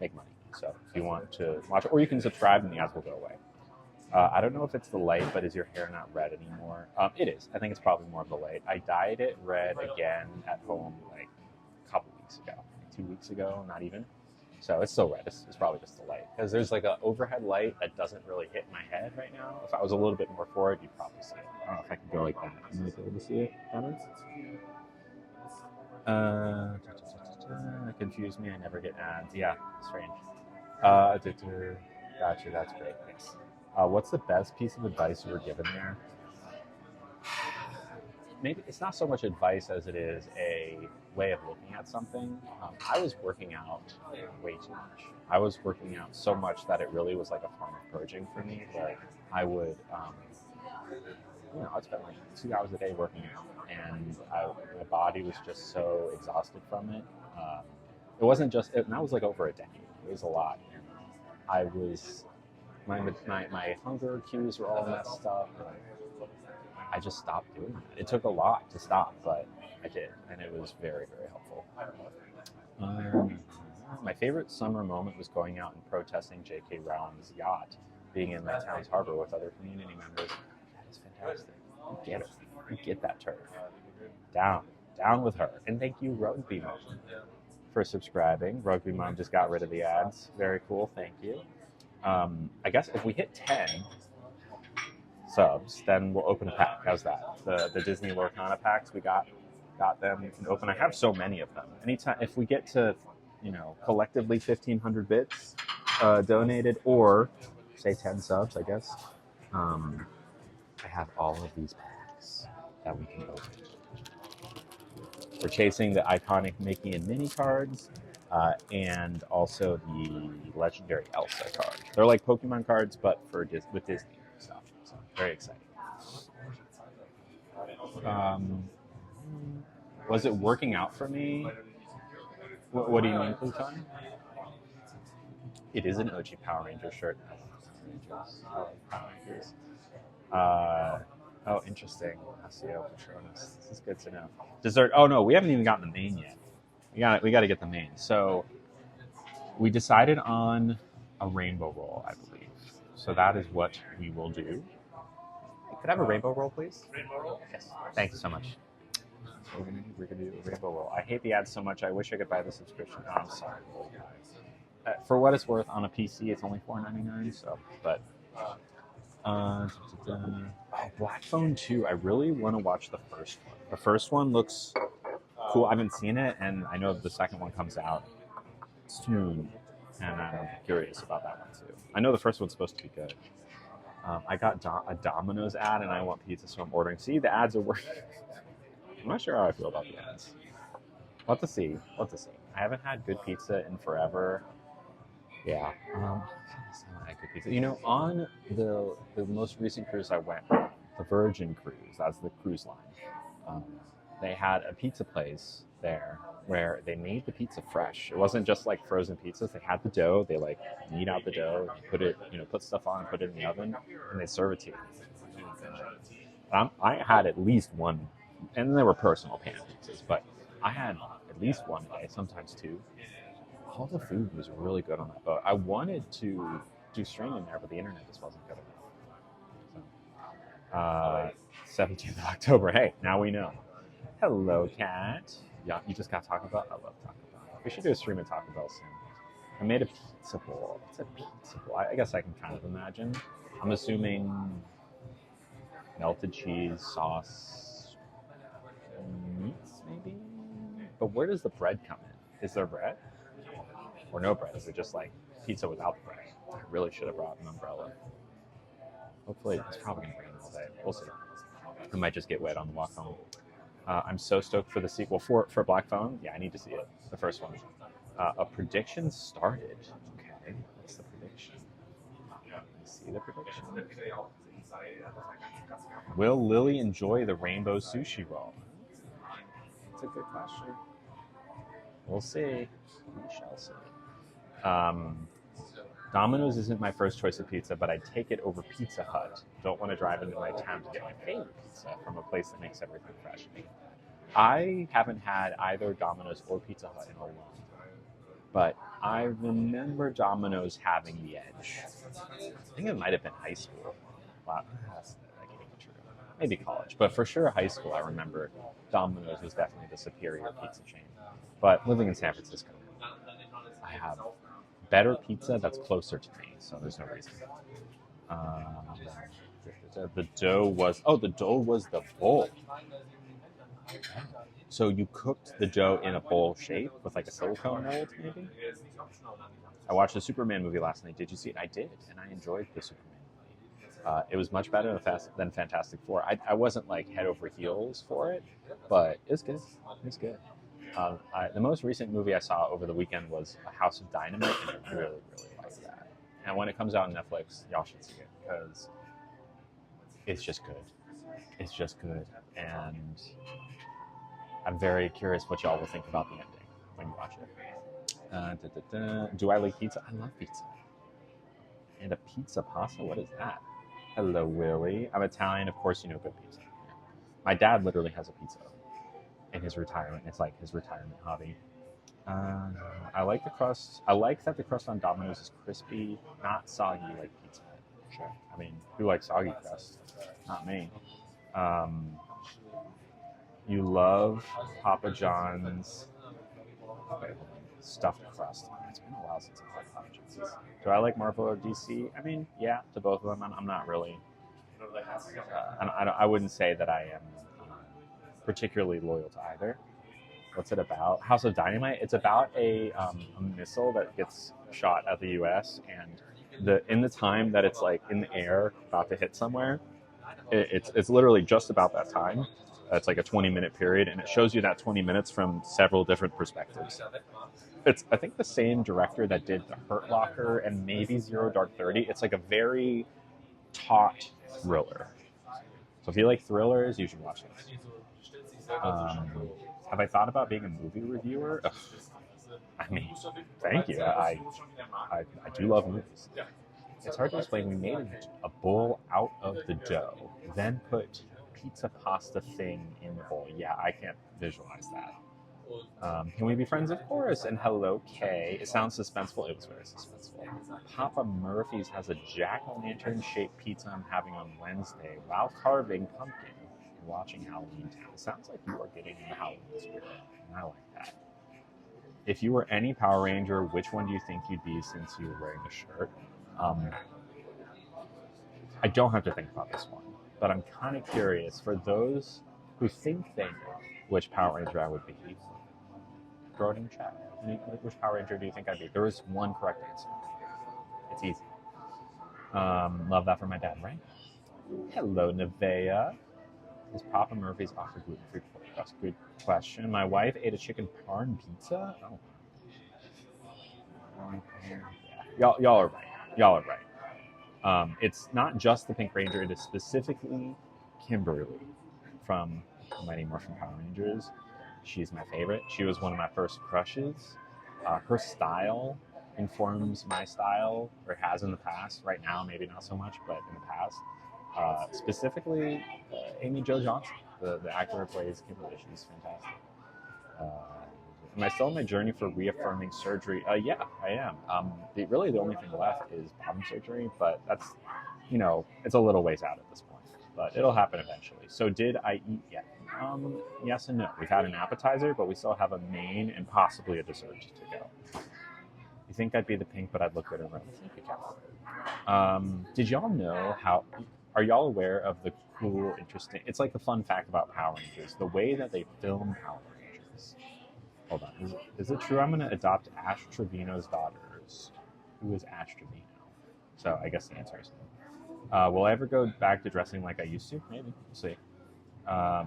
make money. So if you want to watch it, or you can subscribe and the ads will go away. I don't know if it's the light, but is your hair not red anymore? It is. I think it's probably more of the light. I dyed it red again at home like a couple weeks ago, like 2 weeks ago, not even. So it's still red. It's probably just the light. Because there's like an overhead light that doesn't really hit my head right now. If I was a little bit more forward, you'd probably see it. I don't know if I can go like that. You might be able to see it better. Confuse me. I never get ads. Yeah, strange. Gotcha. That's great. Yes. What's the best piece of advice you were given there? Maybe it's not so much advice as it is a way of looking at something. I was working out way too much. I was working out so much that it really was like a form of purging for me. Where I would, I'd spend like 2 hours a day working out, and my body was just so exhausted from it. It wasn't just, and that was like over a decade. It was a lot. And I was, my hunger cues were all messed up. I just stopped doing that. It took a lot to stop, but I did, and it was very, very helpful. My favorite summer moment was going out and protesting J.K. Rowling's yacht, being in my town's harbor with other community members. That is fantastic. You get it. You get that turf. Down with her. And thank you, Rugby Mom, for subscribing. Rugby Mom just got rid of the ads. Very cool. Thank you. I guess if we hit 10 subs, then we'll open a pack. How's that? The Disney Lorcana packs, we got them. You can open. I have so many of them. Anytime if we get to, collectively 1,500 bits donated, or say 10 subs, I guess. have all of these packs that we can open. We're chasing the iconic Mickey and Minnie cards, and also the legendary Elsa card. They're like Pokemon cards, but with Disney stuff. So very exciting. Was it working out for me? What do you mean, Pluton? It is an OG Power Ranger shirt. I like Power Rangers. Oh, interesting. SEO Patronus. This is good to know. Dessert. Oh no, we haven't even gotten the main yet. We got to get the main. So we decided on a rainbow roll, I believe. So that is what we will do. Could I have a rainbow roll, please? Rainbow roll? Yes. Thank you so much. So we're gonna do a rainbow roll. I hate the ads so much. I wish I could buy the subscription. Oh, I'm sorry. For what it's worth, on a PC, it's only $4.99. So, but Black Phone 2. I really want to watch the first one. The first one looks cool. I haven't seen it, and I know the second one comes out soon, and I'm curious about that one too. I know the first one's supposed to be good. I got a Domino's ad, and I want pizza, so I'm ordering. See, the ads are working. I'm not sure how I feel about the ads. What to see. I haven't had good pizza in forever. Yeah. Good pizza. You know, on the most recent cruise I went, the Virgin Cruise, that's the cruise line, they had a pizza place there where they made the pizza fresh. It wasn't just like frozen pizzas. They had the dough. They like knead out the dough, put it, put stuff on, put it in the oven, and they serve it to you. I had at least one, and there were personal pan pizzas, but I had at least one day, sometimes two. All the food was really good on that boat. I wanted to do streaming there, but the internet just wasn't good enough. 17th of October. Hey, now we know. Hello, Kat. Yeah, you just got Taco Bell? I love Taco Bell. We should do a stream at Taco Bell soon. I made a pizza bowl. What's a pizza bowl? I guess I can kind of imagine. I'm assuming melted cheese, sauce, meats, maybe? But where does the bread come in? Is there bread? Or no bread? Is it just like pizza without the bread? I really should have brought an umbrella. Hopefully, it's probably going to rain all day. We'll see. I might just get wet on the walk home. I'm so stoked for the sequel for Black Phone. Yeah, I need to see it. The first one. A prediction started. Okay, what's the prediction? Let's see the prediction. Will Lily enjoy the rainbow sushi roll? That's a good question. We'll see. We shall see. Domino's isn't my first choice of pizza, but I'd take it over Pizza Hut. Don't want to drive into my town to get my favorite pizza from a place that makes everything fresh. I haven't had either Domino's or Pizza Hut in a long time, but I remember Domino's having the edge. I think it might have been high school. Wow, that can't be true. Maybe college, but for sure high school, I remember Domino's was definitely the superior pizza chain. But living in San Francisco, I have better pizza that's closer to me, so there's no reason. The dough was the bowl. So you cooked the dough in a bowl shape with like a silicone mold, maybe? I watched the Superman movie last night. Did you see it? I did, and I enjoyed the Superman movie. It was much better than Fantastic Four. I wasn't like head over heels for it, but it was good. It was good. The most recent movie I saw over the weekend was A House of Dynamite, and I really, really liked that. And when it comes out on Netflix, y'all should see it, because it's just good. It's just good. And I'm very curious what y'all will think about the ending when you watch it. Do I like pizza? I love pizza. And a pizza pasta? What is that? Hello, Willie. I'm Italian. Of course you know good pizza. My dad literally has a pizza in his retirement. It's like his retirement hobby. I like the crust. I like that the crust on Domino's is crispy, not soggy like Pizza Hut. Sure. I mean, who likes soggy crust? Not me. You love Papa John's stuffed crust. It's been a while since I've had Papa John's. Do I like Marvel or DC? I mean, yeah, to both of them. I'm not really. I wouldn't say that I am particularly loyal to either. What's it about? House of Dynamite. It's about a missile that gets shot at the U.S. and in the time that it's like in the air about to hit somewhere, It's literally just about that time. It's like a 20-minute period, and it shows you that 20 minutes from several different perspectives. It's, I think, the same director that did The Hurt Locker and maybe Zero Dark 30. It's like a very taut thriller. So if you like thrillers, you should watch this. Have I thought about being a movie reviewer? Ugh. I mean, thank you. I do love movies. It's hard to explain. We made a bowl out of the dough, then put pizza pasta thing in the bowl. Yeah, I can't visualize that. Can we be friends? Of course. And hello, Kay. It sounds suspenseful. It was very suspenseful. Papa Murphy's has a jack-o'-lantern shaped pizza I'm having on Wednesday while carving pumpkin and watching Halloween Town. It sounds like you are getting in the Halloween spirit, and I like that. If you were any Power Ranger, which one do you think you'd be since you were wearing the shirt? I don't have to think about this one, but I'm kind of curious for those who think they know which Power Ranger I would be. Throw it in the chat. Which Power Ranger do you think I'd be? There is one correct answer. It's easy. Love that for my dad, right? Hello, Nevea. Is Papa Murphy's offer gluten-free pork? That's a good question. My wife ate a chicken parm pizza. Oh. Yeah. Y'all are right. Y'all are right. It's not just the Pink Ranger. It is specifically Kimberly from Mighty Morphin Power Rangers. She's my favorite. She was one of my first crushes. Her style informs my style, or has in the past. Right now, maybe not so much, but in the past. Specifically, Amy Jo Johnson, the actor who plays Kimberly. She's fantastic. Am I still on my journey for reaffirming surgery? Yeah, I am. Really, the only thing left is bottom surgery, but that's, it's a little ways out at this point. But it'll happen eventually. So did I eat yet? Yes and no. We've had an appetizer, but we still have a main and possibly a dessert to go. You think I'd be the pink, but I'd look good in red? Thank you, Captain. Did y'all know how... Are y'all aware of the cool, interesting... It's like the fun fact about Power Rangers. The way that they film Power Rangers. Hold on. Is it true I'm going to adopt Ash Trevino's daughters? Who is Ash Trevino? So I guess the answer is no. Will I ever go back to dressing like I used to? Maybe. We'll see. I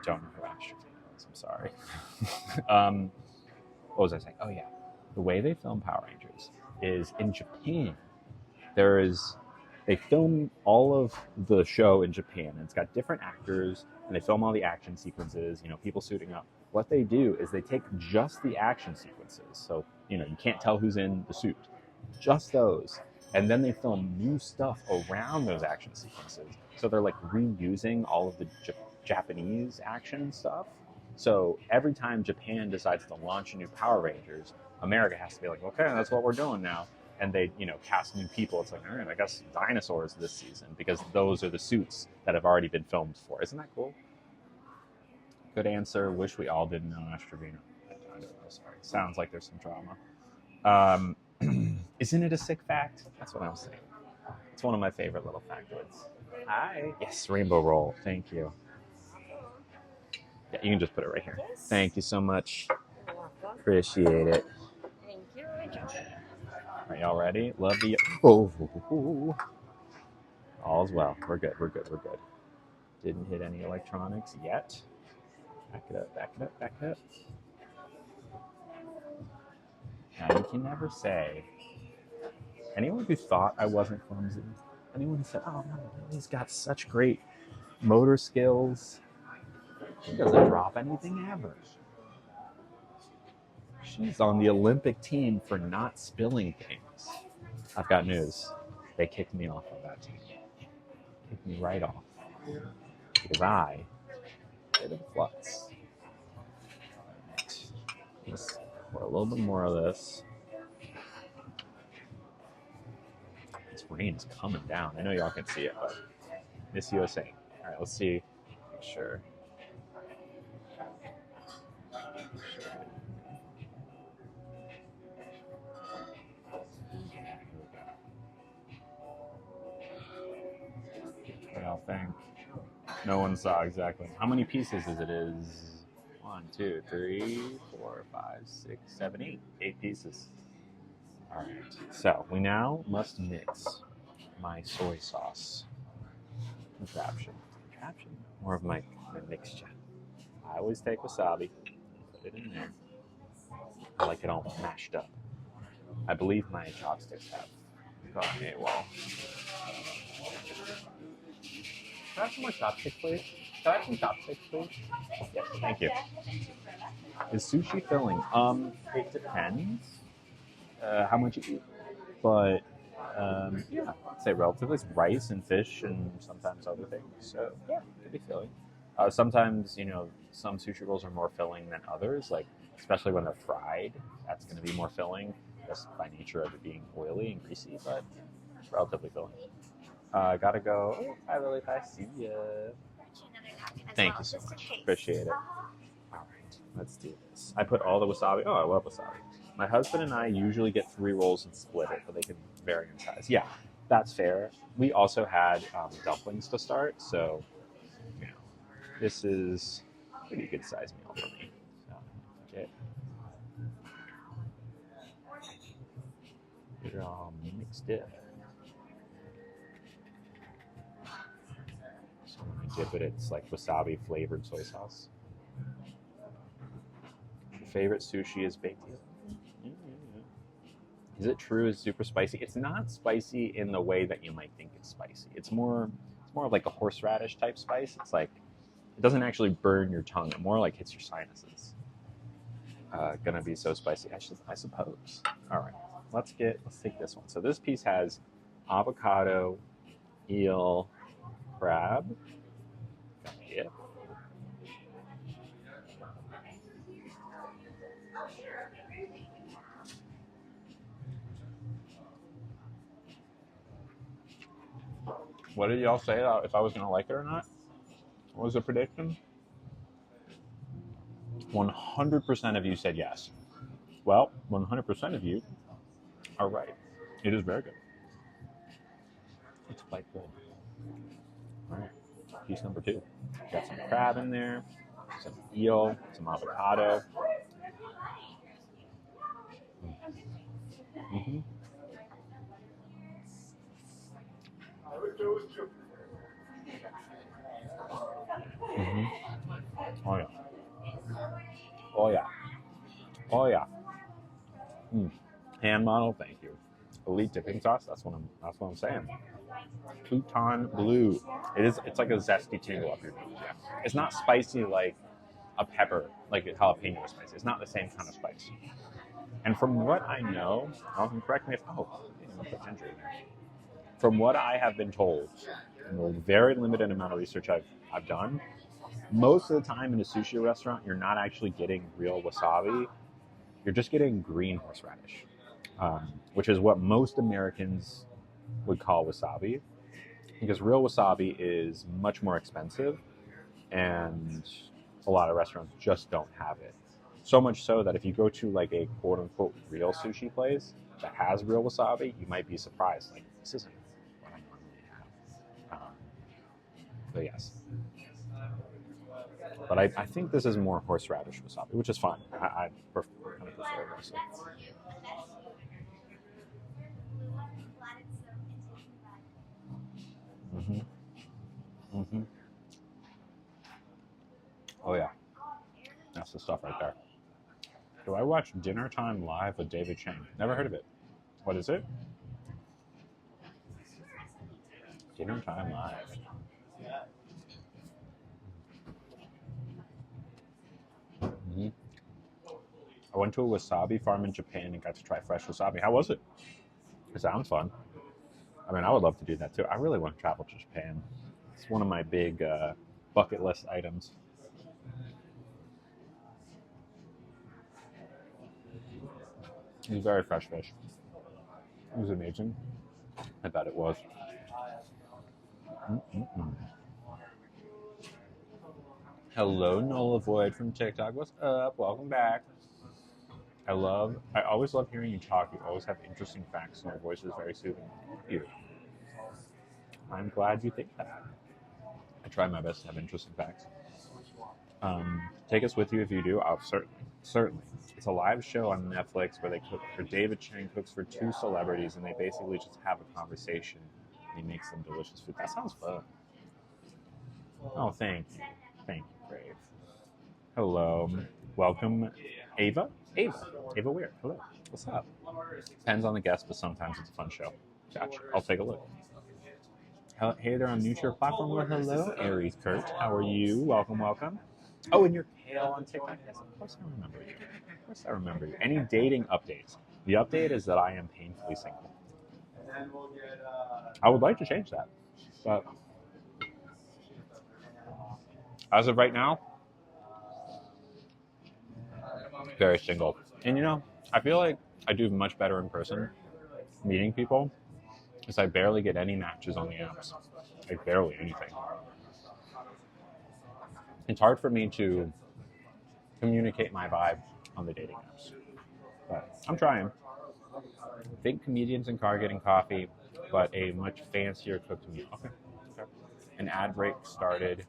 don't know who Ash Trevino is. I'm sorry. What was I saying? Oh, yeah. The way they film Power Rangers is in Japan. They film all of the show in Japan, and it's got different actors, and they film all the action sequences, people suiting up. What they do is they take just the action sequences, so, you can't tell who's in the suit, just those, and then they film new stuff around those action sequences. So they're like reusing all of the Japanese action stuff. So every time Japan decides to launch a new Power Rangers, America has to be like, okay, that's what we're doing now. And they, cast new people. It's like, all right, I guess dinosaurs this season, because those are the suits that have already been filmed for. Isn't that cool? Good answer. Wish we all didn't know Ash Trevino. I don't know. Sorry. Sounds like there's some drama. Isn't it a sick fact? That's what I'm saying. It's one of my favorite little factoids. Hi. Yes, rainbow roll. Thank you. Yeah, you can just put it right here. Yes. Thank you so much. Appreciate it. Thank you. Are y'all ready? Love the... Oh. All's well. We're good. Didn't hit any electronics yet. Back it up. Now, you can never say... Anyone who thought I wasn't clumsy, anyone who said, oh, no, he's got such great motor skills, she doesn't drop anything ever. She's on the Olympic team for not spilling things. I've got news. They kicked me off of that team. Kicked me right off. Because I did a flux. Let's pour a little bit more of this. This rain is coming down. I know y'all can see it, but Miss USA. All right, let's see. Make sure. What y'all think? No one saw exactly. How many pieces is it? Is 1, 2, 3, 4, 5, 6, 7, 8. 8 pieces. All right. So we now must mix my soy sauce contraption. More of my mixture. I always take wasabi, put it in there. I like it all mashed up. I believe my chopsticks have gone AWOL. Can I have some more chopsticks, please? Can I have some chopsticks, please? Yes, thank you. Is sushi filling? It depends how much you eat, but yeah, I'd say relatively. It's rice and fish and sometimes other things. So yeah, it could be filling. Sometimes some sushi rolls are more filling than others. Like especially when they're fried, that's going to be more filling, just by nature of it being oily and greasy. But it's relatively filling. Gotta go. Oh, hi, Lily. I see ya. Thank you so much. Appreciate it. All right, let's do this. I put all the wasabi. Oh, I love wasabi. My husband and I usually get 3 rolls and split it, but they can vary in size. Yeah, that's fair. We also had dumplings to start, so this is a pretty good size meal for me. So, get it all mixed in. So when I dip it, it's like wasabi flavored soy sauce. Your favorite sushi is baked. Is it true it's super spicy? It's not spicy in the way that you might think it's spicy. It's more of like a horseradish type spice. It's like it doesn't actually burn your tongue. It more like hits your sinuses. Gonna be so spicy. I suppose. All right, let's take this one. So this piece has avocado, eel, crab. Yeah. What did y'all say if I was gonna like it or not? What was the prediction? 100% of you said yes. Well, 100% of you are right. It is very good. It's quite good. All right, piece number 2. Got some crab in there, some eel, some avocado. Mm-hmm. Mm-hmm. Oh yeah. Oh yeah. Oh yeah. Mm. Hand model, thank you. Elite dipping sauce. That's what I'm saying. Pluton blue. It's like a zesty tingle up your nose. Yeah. It's not spicy like a pepper, like a jalapeno spice. It's not the same kind of spice. And from what I know, correct me if put ginger in there. From what I have been told, in the very limited amount of research I've done, most of the time in a sushi restaurant, you're not actually getting real wasabi. You're just getting green horseradish, which is what most Americans would call wasabi, because real wasabi is much more expensive, and a lot of restaurants just don't have it. So much so that if you go to like a quote unquote real sushi place that has real wasabi, you might be surprised. Like, this isn't what I normally have. But yes. But I think this is more horseradish wasabi, which is fine. I prefer it also. Mm-hmm. Mm-hmm. Oh yeah, that's the stuff right there. Do I watch Dinner Time Live with David Chang? Never heard of it. What is it? Dinner Time Live. Mm-hmm. I went to a wasabi farm in Japan and got to try fresh wasabi. How was it? It sounds fun. I mean, I would love to do that too. I really want to travel to Japan. It's one of my big bucket list items. It was very fresh fish. It was amazing. I bet it was. Mm-mm-mm. Hello, Nola Void from TikTok. What's up? Welcome back. I always love hearing you talk. You always have interesting facts, and your voice is very soothing. Thank you. I'm glad you think that. I try my best to have interesting facts. Take us with you if you do. I'll certainly. It's a live show on Netflix where they cook for David Chang cooks for 2 celebrities, and they basically just have a conversation and he makes some delicious food. That sounds fun. Oh, thank you. Thank you, Brave. Hello. Welcome, Ava. Ava Weir. Hello. What's up? Depends on the guest, but sometimes it's a fun show. Gotcha. I'll take a look. Hey there, I'm new to your platform. Well, hello, Aries Kurt. How are you? Welcome, welcome. Oh, and you're Kale on TikTok. Yes, of course I remember you. Of course I remember you. Any dating updates? The update is that I am painfully single. I would like to change that, but as of right now, very single. And I feel like I do much better in person, meeting people, because I barely get any matches on the apps. Like barely anything. It's hard for me to communicate my vibe on the dating apps, but I'm trying. Big comedians in car getting coffee, but a much fancier cooked meal. Okay. An ad break started.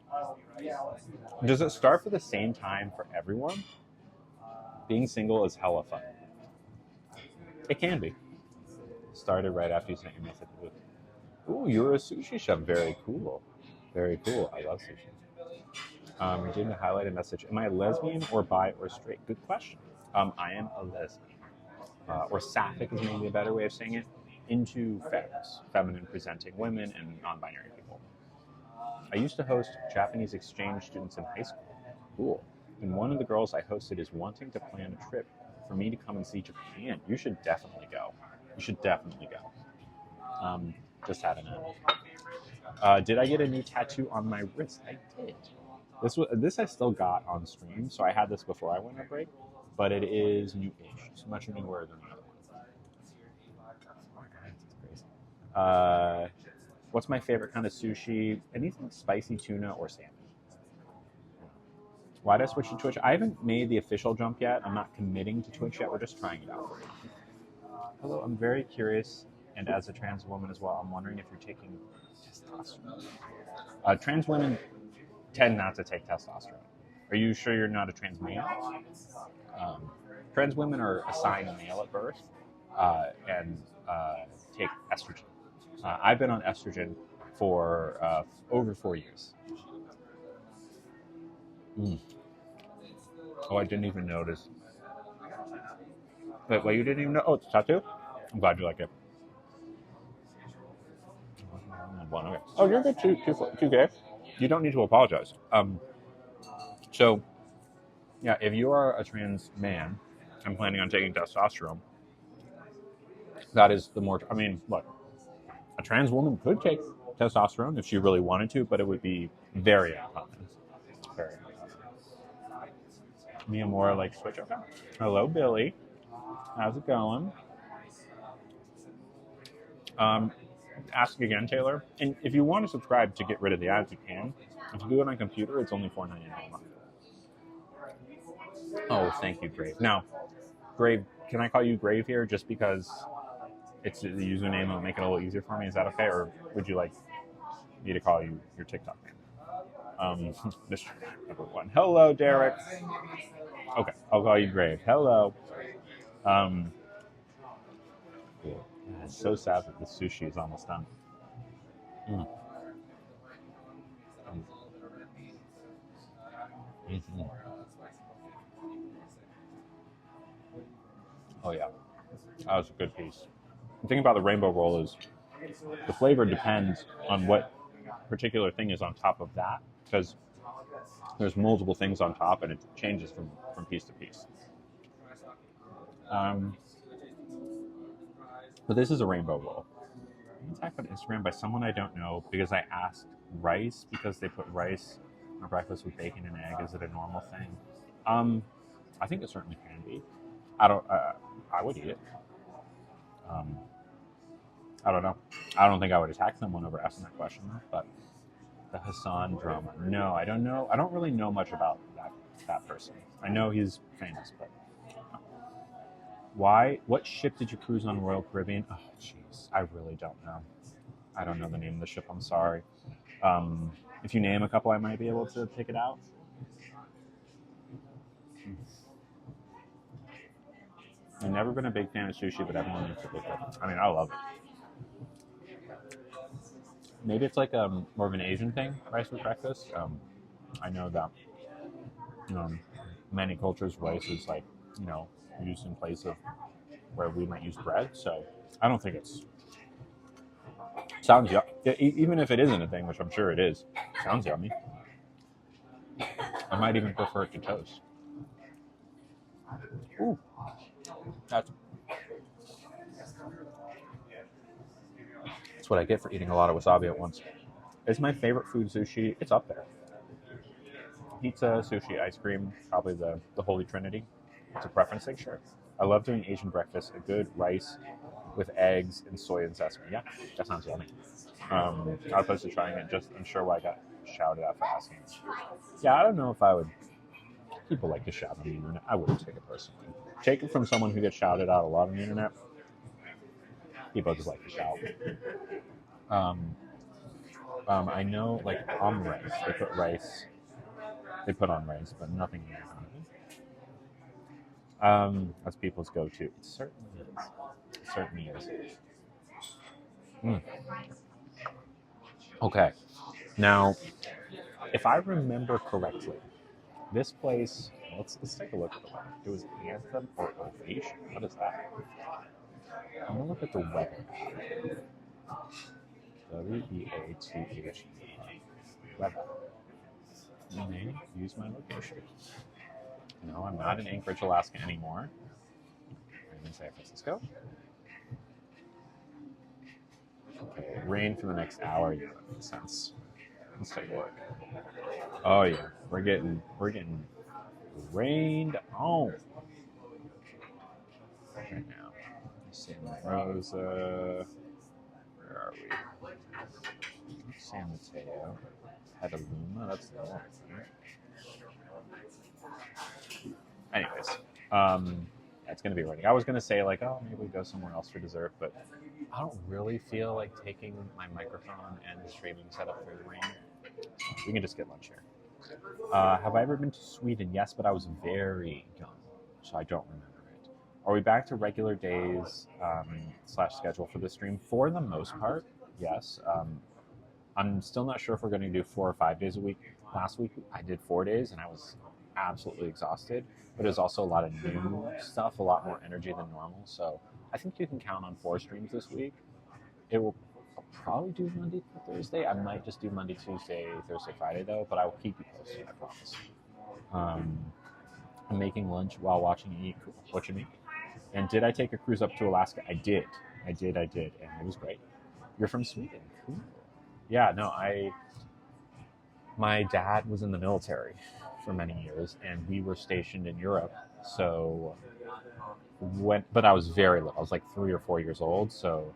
Does it start for the same time for everyone? Being single is hella fun. It can be. Started right after you sent your message. Ooh, you're a sushi chef. Very cool. Very cool. I love sushi. You didn't highlight a message. Am I lesbian or bi or straight? Good question. I am a lesbian. Or sapphic is maybe a better way of saying it. Into femmes, feminine presenting women and non-binary people. I used to host Japanese exchange students in high school. Cool. And one of the girls I hosted is wanting to plan a trip for me to come and see Japan. You should definitely go. You should definitely go. Just had an end. Did I get a new tattoo on my wrist? I did. This I still got on stream, so I had this before I went on break, but it is new-ish. It's much newer than the other one. That's crazy. What's my favorite kind of sushi? Anything spicy tuna or salmon. Why did I switch to Twitch? I haven't made the official jump yet. I'm not committing to Twitch yet. We're just trying it out. Hello, I'm very curious, and as a trans woman as well, I'm wondering if you're taking testosterone. Trans women tend not to take testosterone. Are you sure you're not a trans male? Trans women are assigned male at birth and take estrogen. I've been on estrogen for over 4 years. Oh, I didn't even notice. Wait, you didn't even know? Oh, it's a tattoo? I'm glad you like it. One, okay. Oh, you're good. 2K. You don't need to apologize. So, yeah, if you are a trans man and planning on taking testosterone, that is the more. I mean, look, a trans woman could take testosterone if she really wanted to, but it would be very uncommon. Very uncommon. Me and Maura like switch. Okay. Hello, Billy. How's it going? Ask again, Taylor. And if you want to subscribe to get rid of the ads, you can. If you do it on computer, it's only $4.99 a month. Oh, thank you, Grave. Now, Grave, can I call you Grave here just because it's the username and it'll make it a little easier for me? Is that okay? Or would you like me to call you your TikTok name? Mr. Number One. Hello, Derek. Okay, I'll call you Grave. Hello. Cool. Yeah, it's so sad that the sushi is almost done. Mm. Mm-hmm. Oh yeah, that was a good piece. The thing about the rainbow roll is the flavor depends on what particular thing is on top of that, because there's multiple things on top and it changes from piece to piece. But this is a rainbow roll. I'm attacked on Instagram by someone I don't know because I asked rice because they put rice on breakfast with bacon and egg. Is it a normal thing? I think it certainly can be. I would eat it. I don't know. I don't think I would attack someone over asking that question, but the Hassan drama. No, I don't know. I don't really know much about that person. I know he's famous, but why? What ship did you cruise on Royal Caribbean? Oh, jeez, I really don't know. I don't know the name of the ship. I'm sorry. If you name a couple, I might be able to pick it out. I've never been a big fan of sushi, but everyone makes it look good. I mean, I love it. maybe it's like more of an Asian thing, rice with breakfast. I know that um, many cultures rice is like used in place of where we might use bread. So I don't think it's sounds even if it isn't a thing, which I'm sure it is. Sounds yummy. I might even prefer it to toast. Ooh, that's what I get for eating a lot of wasabi at once. It's my favorite food, sushi. It's up there. Pizza, sushi, ice cream, probably the holy trinity. It's a preference thing, sure. I love doing Asian breakfast. A good rice with eggs and soy and sesame. Yeah, that sounds yummy. I was supposed to trying it. Just I'm sure why I got shouted at for asking. Yeah, I don't know if I would. People like to shout on the internet. I wouldn't take it personally. Take it from someone who gets shouted out a lot on the internet. People just like to shout. I know, like on rice, they put on rice, but nothing else. That's people's go-to. It certainly is. It certainly is. Mm. Okay. Now, if I remember correctly, this place. Let's take a look at the weather. It was Anthem or Ovation. What is that? I'm gonna look at the weather. WEATH. Weather. And then use my location. No, I'm not in Anchorage, Alaska anymore. I'm in San Francisco. Okay, rain for the next hour. Yeah, that makes sense. Let's take a look. Oh yeah, we're getting rained on right now. Santa Rosa. Where are we? San Mateo. Petaluma. That's the one. Anyways, it's gonna be raining. I was gonna say like, oh, maybe we go somewhere else for dessert, but I don't really feel like taking my microphone and the streaming setup for the rain. We can just get lunch here. Have I ever been to Sweden? Yes, but I was very young, so I don't remember it. Are we back to regular days / schedule for the stream? For the most part, yes. I'm still not sure if we're going to do 4 or 5 days a week. Last week I did 4 days, and I was absolutely exhausted. But there's also a lot of new stuff, a lot more energy than normal. So I think you can count on 4 streams this week. I'll probably do Monday to Thursday. I might just do Monday, Tuesday, Thursday, Friday though. But I will keep you posted. I promise. I'm making lunch while watching you eat. Cool. What you mean? And did I take a cruise up to Alaska? I did, and it was great. You're from Sweden. Cool. Yeah, no, my dad was in the military for many years, and we were stationed in Europe. So but I was very little. I was like 3 or 4 years old. So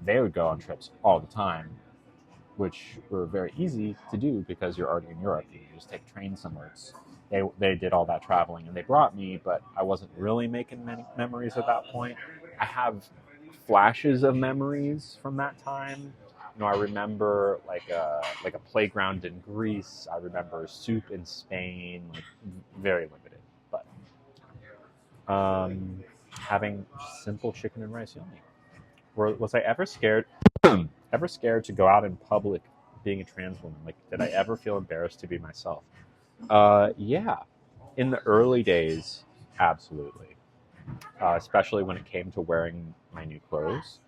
they would go on trips all the time, which were very easy to do because you're already in Europe. You just take a train somewhere. They did all that traveling, and they brought me, but I wasn't really making many memories at that point. I have flashes of memories from that time. I remember like a playground in Greece. I remember soup in Spain. Like very limited, but having simple chicken and rice, yummy. Was I ever scared? Ever scared to go out in public, being a trans woman? Like, did I ever feel embarrassed to be myself? Yeah. In the early days, absolutely. Especially when it came to wearing my new clothes.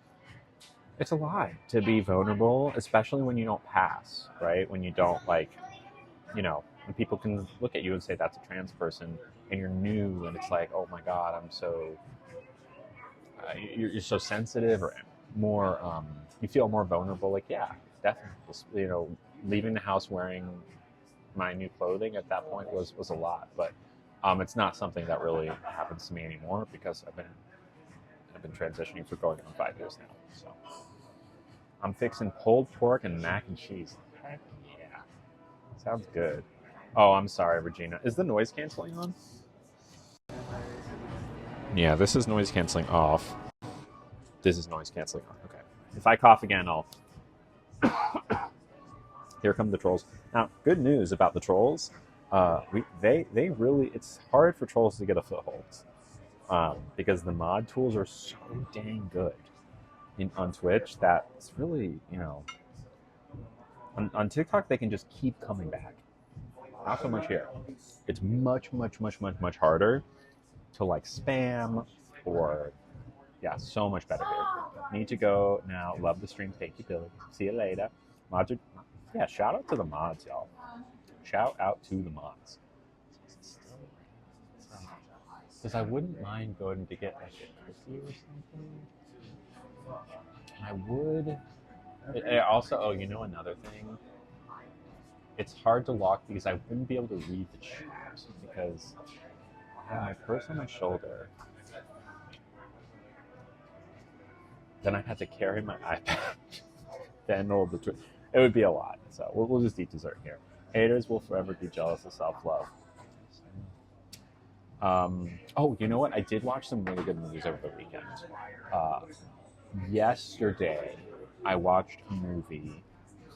It's a lot to be vulnerable, especially when you don't pass, right? When you don't when people can look at you and say that's a trans person, and you're new, and it's like, oh my God, I'm so, you're so sensitive, or more, you feel more vulnerable. Like, yeah, definitely, leaving the house wearing my new clothing at that point was a lot, but it's not something that really happens to me anymore because I've been transitioning for going on 5 years now. So I'm fixing pulled pork and mac and cheese. Heck yeah, sounds good. Oh, I'm sorry, Regina. Is the noise canceling on? Yeah, this is noise canceling off. This is noise canceling on. Okay. If I cough again, I'll. Here come the trolls. Now, good news about the trolls. They really. It's hard for trolls to get a foothold. Because the mod tools are so dang good on Twitch that it's really, On TikTok, they can just keep coming back. Not so much here. It's much harder to like spam or yeah, so much better here. Need to go now. Love the stream. Thank you, Billy. See you later. Mods are, yeah, shout out to the mods, y'all. Shout out to the mods. Because I wouldn't mind going to get like a cookie or something. I would. Also, oh, you know another thing? It's hard to lock because I wouldn't be able to read the chat because I have my purse on my shoulder. Then I'd have to carry my iPad. Then it would be a lot. So we'll just eat dessert here. Haters will forever be jealous of self-love. Oh, you know what? I did watch some really good movies over the weekend. Yesterday, I watched a movie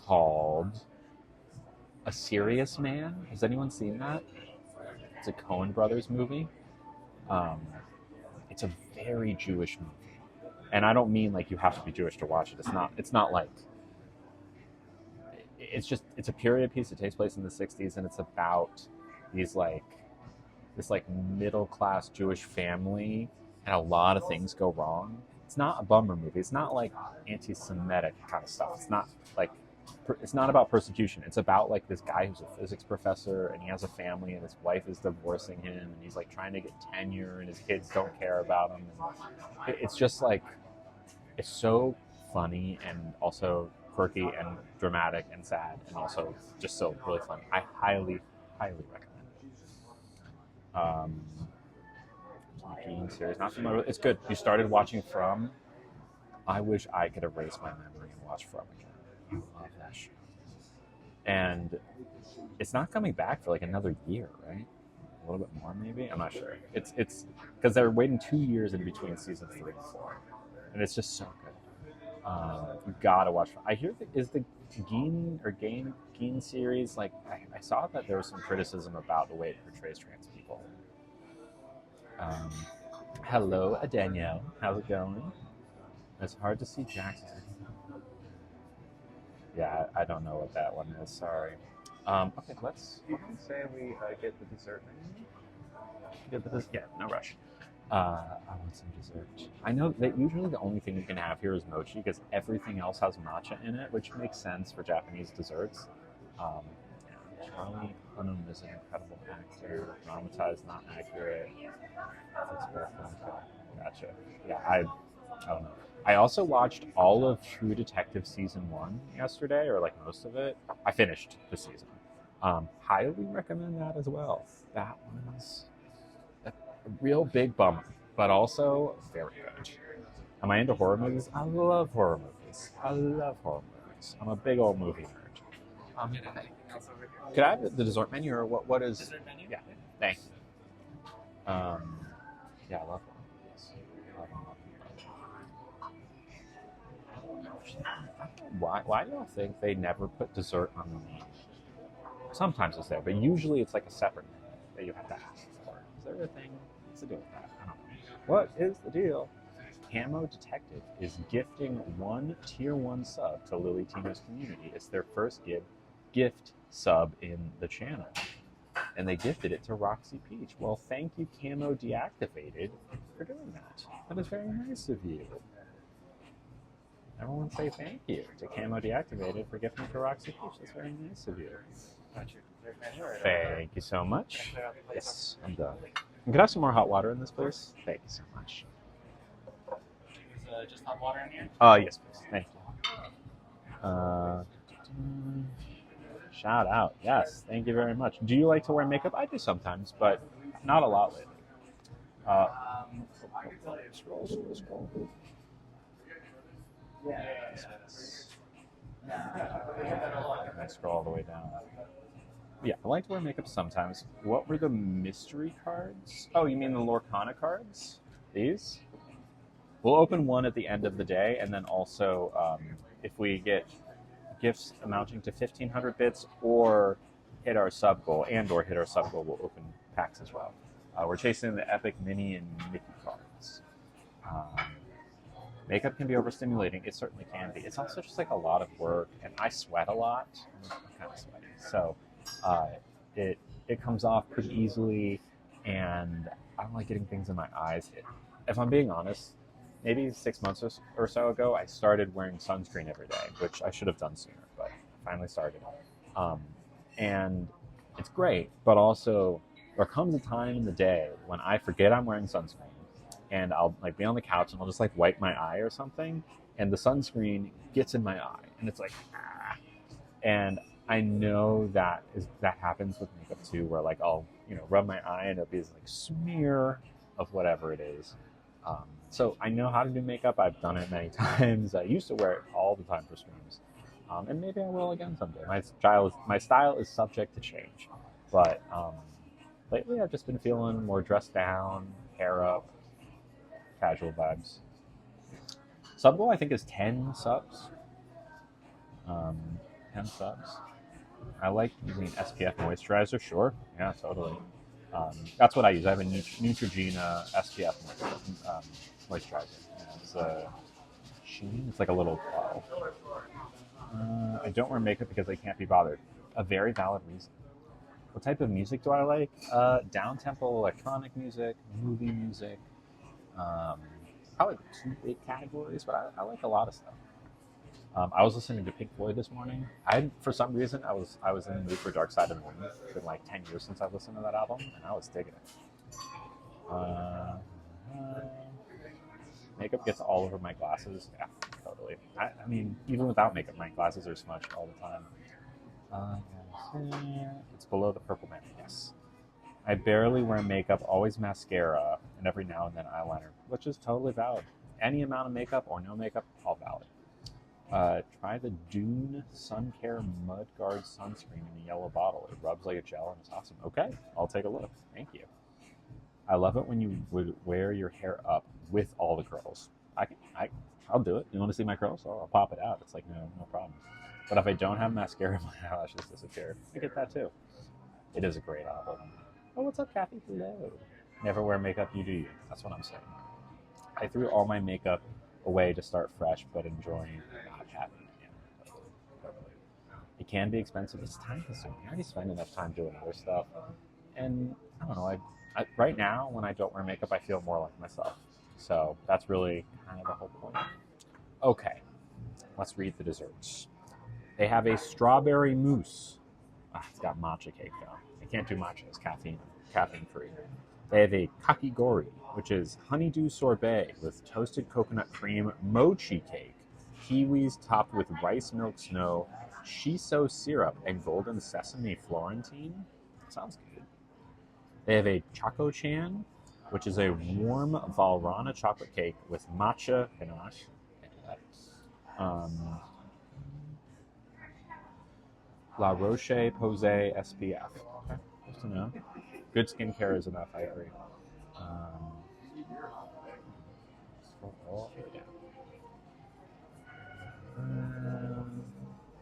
called A Serious Man. Has anyone seen that? It's a Coen Brothers movie. It's a very Jewish movie. And I don't mean like you have to be Jewish to watch it. It's not like it's a period piece. It takes place in the 60s and it's about this middle class Jewish family and a lot of things go wrong. It's not a bummer movie. It's not like anti-Semitic kind of stuff. It's not about persecution. It's about like this guy who's a physics professor and he has a family and his wife is divorcing him and he's like trying to get tenure and his kids don't care about him. And it's just like, it's so funny and also quirky and dramatic and sad and also just so really fun. I highly recommend it. Game series, not familiar with, it's good. You started watching From. I wish I could erase my memory and watch From again. I love that show. And it's not coming back for like another year, right? A little bit more, maybe. I'm not sure. It's because they're waiting 2 years in between season 3 and 4, and it's just so good. You gotta watch. I hear is the Geen series like I saw that there was some criticism about the way it portrays trans people. Hello, Danielle. How's it going? It's hard to see Jackson. Yeah, I don't know what that one is. Sorry. Okay, let's say we get the dessert menu. Yeah, no rush. I want some dessert. I know that usually the only thing you can have here is mochi because everything else has matcha in it, which makes sense for Japanese desserts. Charlie Hunnam is an incredible actor. Dramatized, not accurate. Gotcha. Yeah, I don't know. I also watched all of True Detective season 1 yesterday, or like most of it. I finished the season. Highly recommend that as well. That was a real big bummer, but also very good. Am I into horror movies? I love horror movies. I'm a big old movie nerd. Could I have the dessert menu, or what is? Dessert menu? Yeah, thank you. Yeah, I love horror movies. Why do y'all think they never put dessert on the menu? Sometimes it's there, but usually it's like a separate menu that you have to ask for. Is there a thing? What's the deal with that? I don't know. What is the deal? Camo Detective is gifting one tier 1 sub to Lily Tino's community. It's their first gift sub in the channel. And they gifted it to Roxy Peach. Well, thank you, Camo Deactivated, for doing that. That is very nice of you. Everyone say thank you to Camo Deactivated for gifting to Roxy Peach. That's very nice of you. Thank you so much. Yes, I'm done. Could I have some more hot water in this, please? Thank you so much. Is just hot water in here? Yes, please. Thank you. Shout out. Yes, thank you very much. Do you like to wear makeup? I do sometimes, but not a lot lately. Scroll. I scroll all the way down. Yeah, I like to wear makeup sometimes. What were the mystery cards? Oh, you mean the Lorcana cards? These? We'll open one at the end of the day, and then also if we get gifts amounting to 1,500 bits or hit our sub goal, we'll open packs as well. We're chasing the Epic Mini and Mickey cards. Makeup can be overstimulating. It certainly can be. It's also just like a lot of work, and I sweat a lot. I'm kind of sweaty, so uh, it it comes off pretty easily, and I don't like getting things in my eyes. If I'm being honest, maybe 6 months or so ago, I started wearing sunscreen every day, which I should have done sooner, but I finally started. Um, and it's great, but also there comes a time in the day when I forget I'm wearing sunscreen, and I'll like be on the couch and I'll just like wipe my eye or something, and the sunscreen gets in my eye, and it's like, ah. And I know that happens with makeup too, where like I'll rub my eye and it'll be this like smear of whatever it is. So I know how to do makeup. I've done it many times. I used to wear it all the time for streams, and maybe I will again someday. My style is subject to change, but lately I've just been feeling more dressed down, hair up, casual vibes. Sub goal I think is 10 subs. Um, 10 subs. I like using SPF moisturizer. Sure, yeah, totally. That's what I use. I have a Neutrogena SPF moisturizer. Yeah, it's a sheen. It's like a little bottle. I don't wear makeup because I can't be bothered. A very valid reason. What type of music do I like? Down-tempo electronic music, movie music. Probably the two big categories, but I like a lot of stuff. I was listening to Pink Floyd this morning. For some reason, I was in the mood for Dark Side of the Moon. It's been like 10 years since I've listened to that album, and I was digging it. Makeup gets all over my glasses. Yeah, totally. I mean, even without makeup, my glasses are smudged all the time. It's below the purple band. Yes. I barely wear makeup, always mascara, and every now and then eyeliner, which is totally valid. Any amount of makeup or no makeup, all valid. Try the Dune Sun Care Mud Guard sunscreen in a yellow bottle. It rubs like a gel and it's awesome. Okay, I'll take a look. Thank you. I love it when you would wear your hair up with all the curls. I'll do it. You want to see my curls? I'll pop it out. It's like no problem. But if I don't have mascara, my eyelashes disappear. I get that too. It is a great album. Oh, what's up, Kathy? Hello. Never wear makeup. You do you. That's what I'm saying. I threw all my makeup away to start fresh, but enjoying not having it. Yeah, totally. It can be expensive. It's time consuming. I already spend enough time doing other stuff, and I don't know. I right now when I don't wear makeup, I feel more like myself. So that's really kind of the whole point. Okay, let's read the desserts. They have a strawberry mousse. It's got matcha cake though. I can't do matcha. It's caffeine free. They have a kakigori, which is honeydew sorbet with toasted coconut cream mochi cake, kiwis topped with rice milk snow, shiso syrup, and golden sesame Florentine. Sounds good. They have a choco-chan, which is a warm Valrhona chocolate cake with matcha ganache. La Roche-Posay SPF. Okay, just to know. Good skincare is enough, I agree.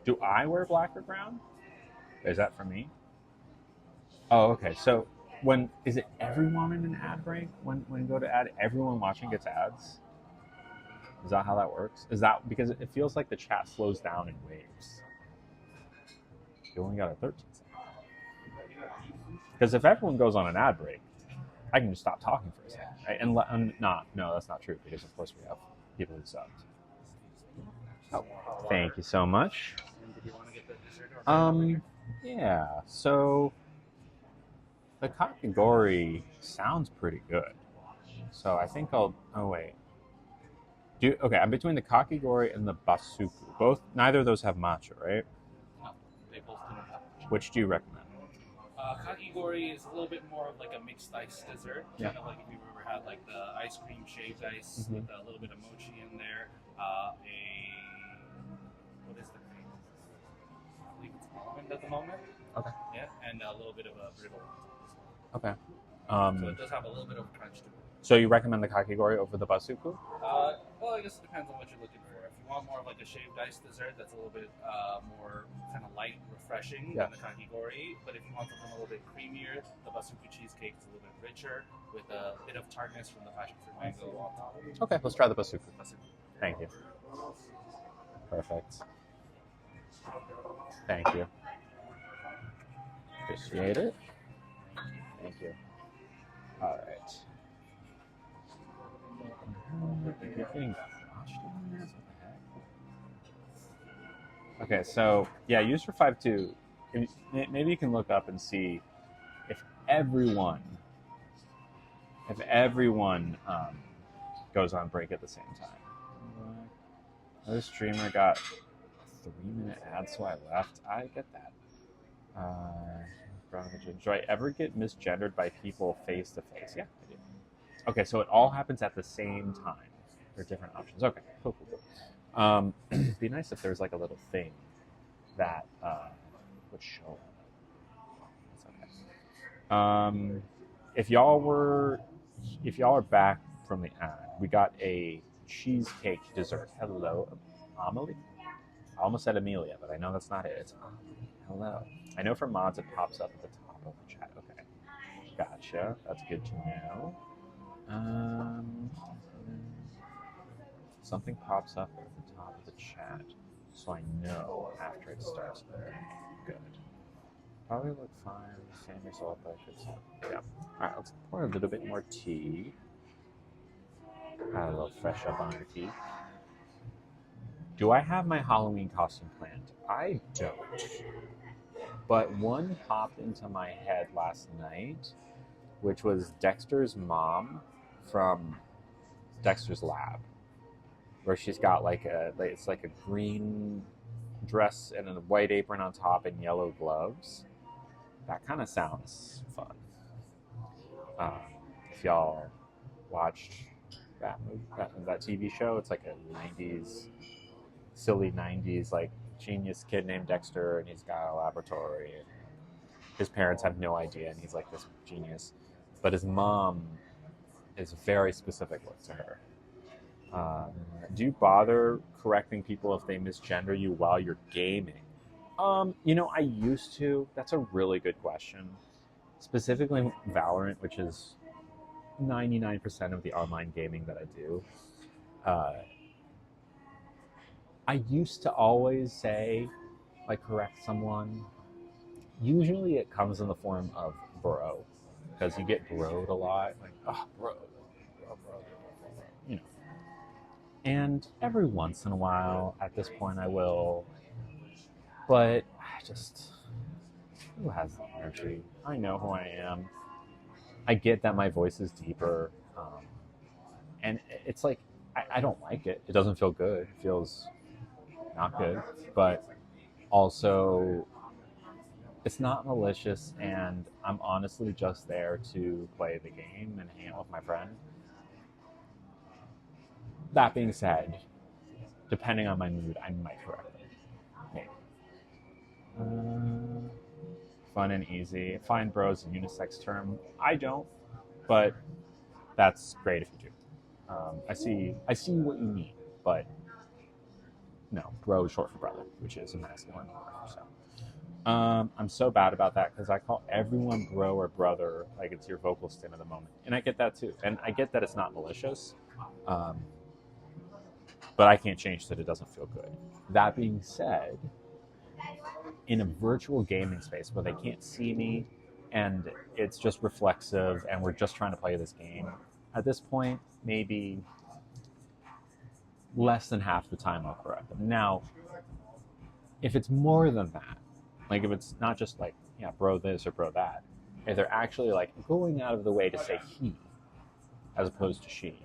Do I wear black or brown? Is that for me? Oh, okay. So is it everyone in an ad break? When you go to ad, everyone watching gets ads? Is that how that works? Is that because it feels like the chat slows down in waves? You only got a 13 second. Because if everyone goes on an ad break, I can just stop talking for a second, right? No, that's not true because of course we have people who subbed. Oh, thank you so much. Yeah. So the kakigori sounds pretty good. So I think I'll. Oh wait. Okay, I'm between the kakigori and the basuku. Neither of those have matcha, right? No, they both don't have matcha. Which do you recommend? Kakigori is a little bit more of like a mixed ice dessert. Yeah. Kind of like if you've ever had like the ice cream shaved ice with a little bit of mochi in there. What is the cream? I believe it's almond at the moment. Okay. Yeah, and a little bit of a brittle. Okay. So it does have a little bit of crunch to it. So you recommend the kakigori over the basuku? Well, I guess it depends on what you're looking for. If you want more of like a shaved ice dessert that's a little bit more kind of light, refreshing Yeah. than the kakigori. But if you want something a little bit creamier, the basuku cheesecake is a little bit richer with a bit of tartness from the passion fruit mango on top. Okay, let's try the basuku. Basuku. Thank you. Perfect. Thank you. Appreciate it. Thank you. All right. You're getting crushed in there? What the heck? Okay, so yeah, user 5.2. Maybe you can look up and see if everyone goes on break at the same time. Another streamer got a 3-minute ad, so I left. I get that. Do I ever get misgendered by people face to face? Yeah, I do. Okay, so it all happens at the same time. There are different options. Okay, cool. It'd be nice if there was like a little thing that would show. It's okay. If y'all are back from the ad, we got a cheesecake dessert. Hello, Amelie. I almost said Amelia, but I know that's not it. It's Amelie. Hello. I know for mods it pops up at the top of the chat. Okay, gotcha. That's good to know. Something pops up at the top of the chat, so I know after it starts there. Good. Probably look fine. Same result, but good stuff. Yeah. All right, let's pour a little bit more tea. Add a little fresh up on your tea. Do I have my Halloween costume planned? I don't. But one popped into my head last night, which was Dexter's mom from Dexter's Lab, where she's got it's like a green dress and a white apron on top and yellow gloves. That kind of sounds fun. If y'all watched that TV show, it's like a 90s, silly 90s, like genius kid named Dexter, and he's got a laboratory, and his parents have no idea, and he's like this genius. But his mom is very specific to her. Do you bother correcting people if they misgender you while you're gaming? I used to. That's a really good question. Specifically Valorant, which is 99% of the online gaming that I do. I used to always say, correct someone. Usually it comes in the form of bro, because you get broed a lot. Like, oh, bro. And every once in a while, at this point, I will. But who has the energy? I know who I am. I get that my voice is deeper. And it's like, I don't like it. It doesn't feel good. It feels not good. But also, it's not malicious, and I'm honestly just there to play the game and hang out with my friend. That being said, depending on my mood, I might correct it. Maybe. Fun and easy. Find bros a unisex term. I don't, but that's great if you do. I see what you mean, but no, bro is short for brother, which is a masculine word. So I'm so bad about that because I call everyone bro or brother like it's your vocal stint of the moment, and I get that too, and I get that it's not malicious. But I can't change that it doesn't feel good. That being said, in a virtual gaming space where they can't see me and it's just reflexive and we're just trying to play this game, at this point, maybe less than half the time I'll correct them. Now, if it's more than that, like if it's not just like, yeah, bro this or bro that, if they're actually like going out of the way to say he as opposed to she,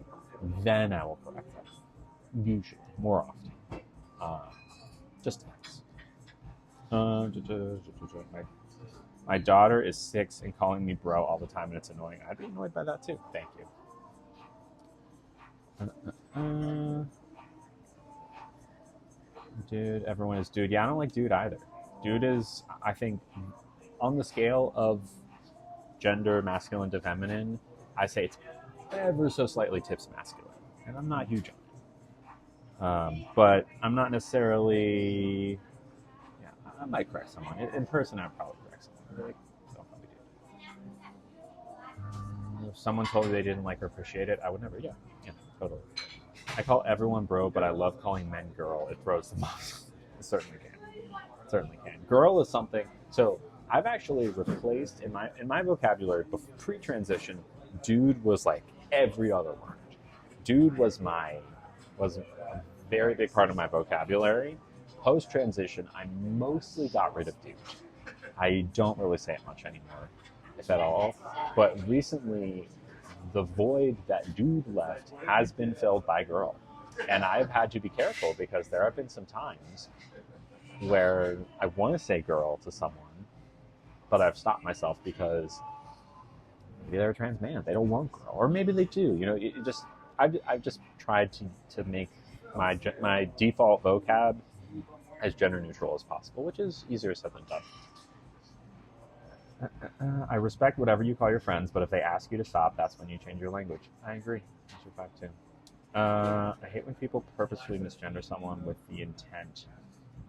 then I will correct them. Usually, more often. Just depends. My daughter is 6 and calling me bro all the time, and it's annoying. I'd be annoyed by that too. Thank you. Dude, everyone is dude. Yeah, I don't like dude either. Dude is, I think, on the scale of gender, masculine to feminine, I say it's ever so slightly tips masculine, and I'm not huge on But I'm not necessarily. Yeah, I might correct someone in person. I'd probably correct someone. I'd be like, don't probably do it. If someone told me they didn't like or appreciate it, I would never. Yeah, yeah, totally. I call everyone bro, but I love calling men girl. It throws them off. It certainly can. Certainly can. Girl is something. So I've actually replaced in my vocabulary pre-transition. Dude was like every other word. Dude was a very big part of my vocabulary. Post-transition, I mostly got rid of dude. I don't really say it much anymore, if at all. But recently, the void that dude left has been filled by girl. And I've had to be careful because there have been some times where I want to say girl to someone, but I've stopped myself because maybe they're a trans man. They don't want girl. Or maybe they do. You know, I've just tried to make my default vocab as gender neutral as possible, which is easier said than done. I respect whatever you call your friends, but if they ask you to stop, that's when you change your language. I agree. That's your fact too. I hate when people purposefully misgender someone with the intent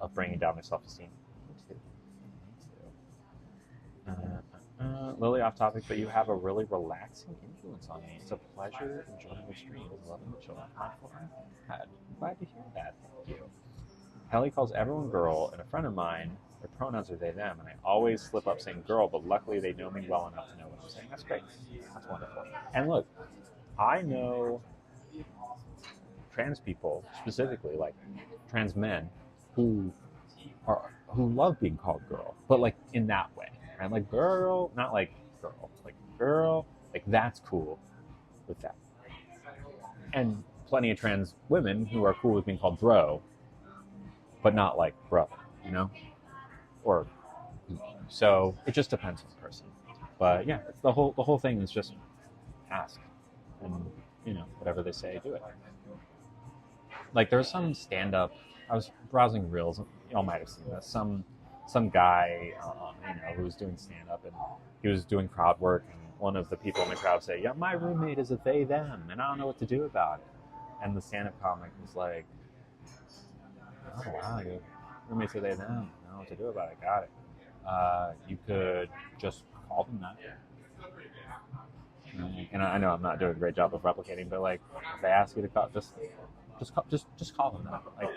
of bringing down their self-esteem. Me too. Lily, off topic, but you have a really relaxing influence on me. It's a pleasure enjoying your streams, loving the children. I'm glad to hear that. Thank you. Kelly calls everyone girl, and a friend of mine, their pronouns are they, them, and I always slip up saying girl, but luckily they know me well enough to know what I'm saying. That's great. That's wonderful. And look, I know trans people, specifically, like trans men, who love being called girl, but like in that way, right? Like girl, not like girl, like that's cool with that. And plenty of trans women who are cool with being called bro, but not like brother, you know? Or so it just depends on the person. But yeah, the whole thing is just ask, and you know, whatever they say, do it. Like there's some stand up. I was browsing reels. Y'all might have seen this. Some guy, you know, who was doing stand up, and he was doing crowd work. And one of the people in the crowd say, "Yeah, my roommate is a they them, and I don't know what to do about it." And the stand up comic was like, "Oh wow, your roommates are they them. I don't know what to do about it. Got it. You could just call them that." And I know I'm not doing a great job of replicating, but like, if they ask you to call, just call them that. Like,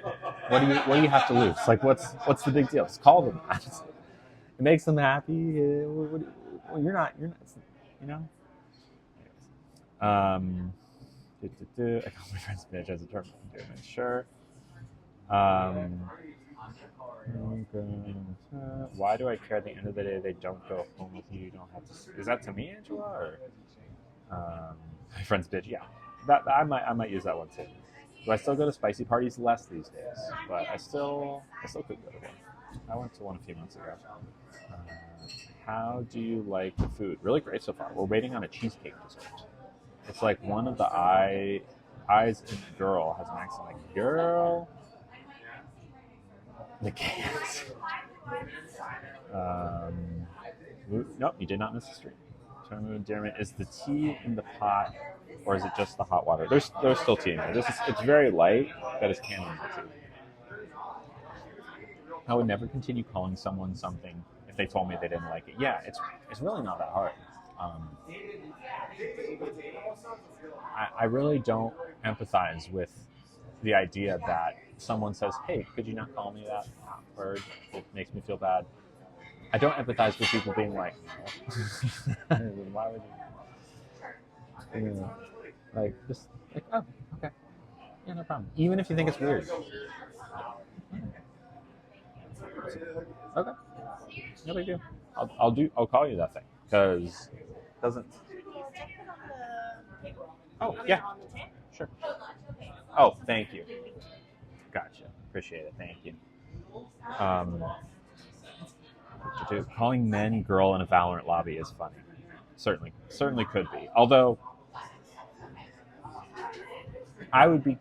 what do you have to lose? Like, what's the big deal? Just call them that. It makes them happy. Well, you're not, you know. I call my friends bitch as a term of endearment. Sure. Why do I care? At the end of the day, they don't go home with you. You don't have to. Is that to me, Angela, or my friend's bitch? Yeah, that I might use that one too. Do I still go to spicy parties? Less these days, but I still could go to one. I went to one a few months ago. How do you like the food? Really great so far. We're waiting on a cheesecake dessert. It's like one of the eyes in the girl has an accent like girl. The cans. Nope, you did not miss the stream. Term of endearment. Is the tea in the pot, or is it just the hot water? There's still tea in there. It's very light, but it's chamomile tea. I would never continue calling someone something if they told me they didn't like it. Yeah, it's really not that hard. I really don't empathize with the idea that someone says, "Hey, could you not call me that word? It makes me feel bad." I don't empathize with people being like, "No." Why would you? Like, just like, oh, okay, yeah, no problem. Even if you think it's weird. Okay, no big deal. I'll call you that thing because it doesn't. Oh yeah, sure. Oh, thank you. Gotcha. Appreciate it. Thank you. Calling men girl in a Valorant lobby is funny. Certainly could be. Although I would be,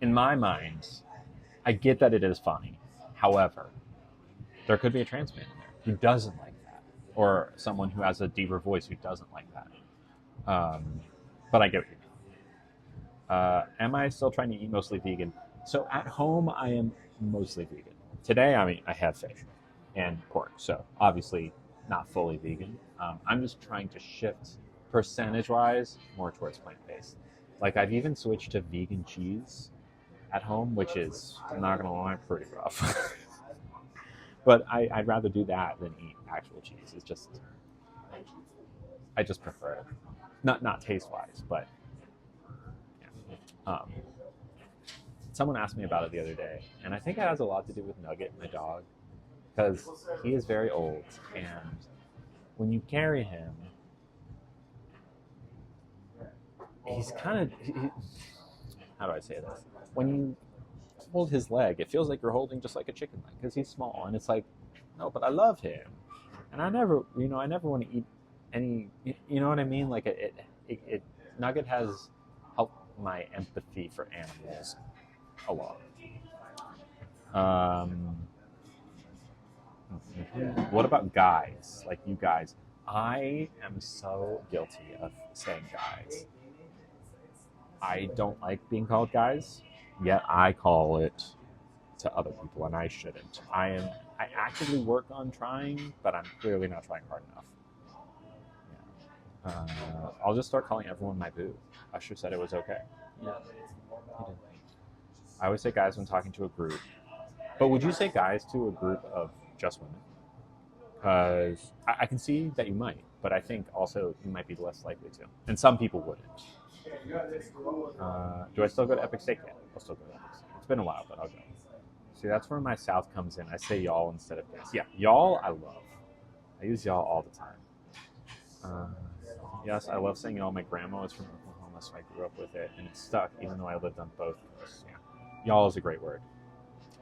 in my mind, I get that it is funny. However, there could be a trans man in there who doesn't like that, or someone who has a deeper voice who doesn't like that. But I get what you mean. Am I still trying to eat mostly vegan? So at home, I am mostly vegan. Today, I mean, I have fish and pork, so obviously not fully vegan. I'm just trying to shift percentage-wise more towards plant-based. Like I've even switched to vegan cheese at home, which is, I'm not gonna lie, pretty rough. But I'd rather do that than eat actual cheese. It's just, I just prefer it. Not taste-wise, but yeah. Someone asked me about it the other day, and I think it has a lot to do with Nugget, my dog, because he is very old, and when you carry him, he's kind of, how do I say this? When you hold his leg, it feels like you're holding just like a chicken leg because he's small, and it's like, no, but I love him, and I never want to eat any, you know what I mean? Like Nugget has helped my empathy for animals a lot. Um, what about guys? Like you guys, I am so guilty of saying guys. I don't like being called guys, yet I call it to other people, and I shouldn't. I actively work on trying, but I'm clearly not trying hard enough. I'll just start calling everyone my boo. Usher said it was okay. Yeah, he did. I always say guys when talking to a group, but would you say guys to a group of just women? Because I can see that you might, but I think also you might be less likely to, and some people wouldn't. Do I still go to Epic Steak? Yeah, I'll still go to Epic Steak. It's been a while, but I'll go. See, that's where my South comes in. I say y'all instead of guys. Yeah, y'all I love. I use y'all all the time. Uh, yes, I love saying y'all. My grandma is from Oklahoma, so I grew up with it, and it stuck, even though I lived on both coasts. Yeah. Y'all is a great word.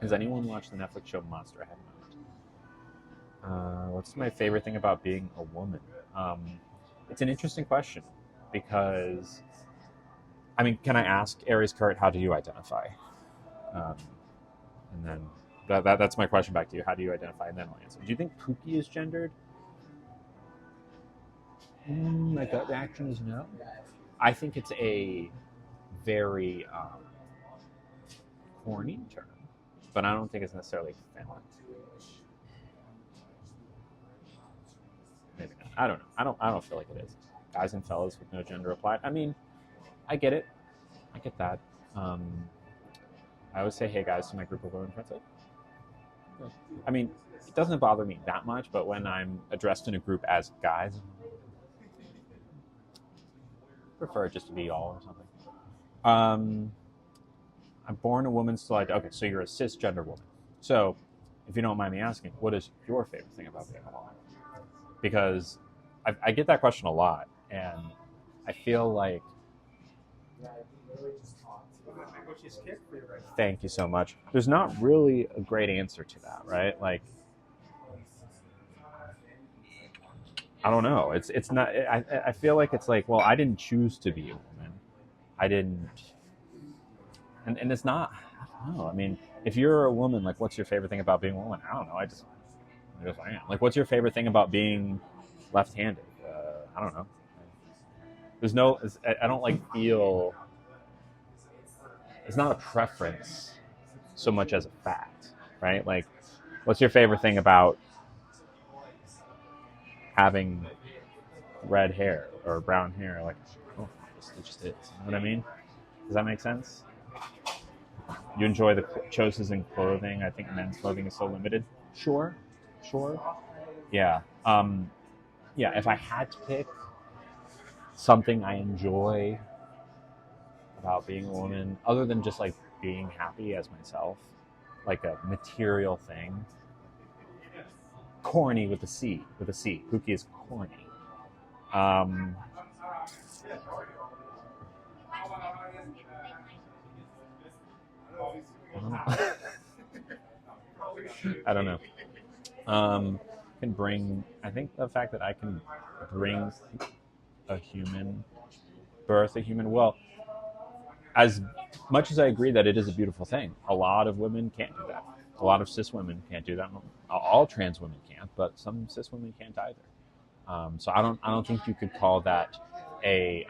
Has anyone watched the Netflix show Monster? I have not. What's my favorite thing about being a woman? It's an interesting question because, I mean, can I ask Aries Kurt, how do you identify? Um, and then that's my question back to you. How do you identify? And then I'll answer. Do you think Pookie is gendered? My gut reaction is no. I think it's a very corny term, but I don't think it's necessarily feminine. Maybe not. I don't know. I don't feel like it is. Guys and fellas with no gender applied. I mean, I get it. I get that. I always say, "Hey guys," to my group of women friends. I mean, it doesn't bother me that much, but when I'm addressed in a group as guys, I prefer it just to be y'all or something. I'm born a woman, still okay. So you're a cisgender woman. So, if you don't mind me asking, what is your favorite thing about being a woman? Because I get that question a lot, and I feel like. Thank you so much. There's not really a great answer to that, right? Like, I don't know. It's not. I feel like it's like, well, I didn't choose to be a woman. I didn't, and it's not. I don't know. I mean, if you're a woman, like, what's your favorite thing about being a woman? I don't know. I just I am. Like, what's your favorite thing about being left-handed? I don't know. There's no. I don't like feel. It's not a preference so much as a fact, right? Like, what's your favorite thing about having red hair or brown hair? Like, oh, it just is. You know what I mean? Does that make sense? You enjoy the choices in clothing. I think men's clothing is so limited. Sure. Yeah. Yeah. If I had to pick something I enjoy about being a woman, other than just like being happy as myself, like a material thing. Corny with a C. Pookie is corny. I don't know. Can bring. I think the fact that I can bring a human, birth a human. Well, as much as I agree that it is a beautiful thing, a lot of women can't do that. A lot of cis women can't do that. All trans women can't, but some cis women can't either. So I don't think you could call that a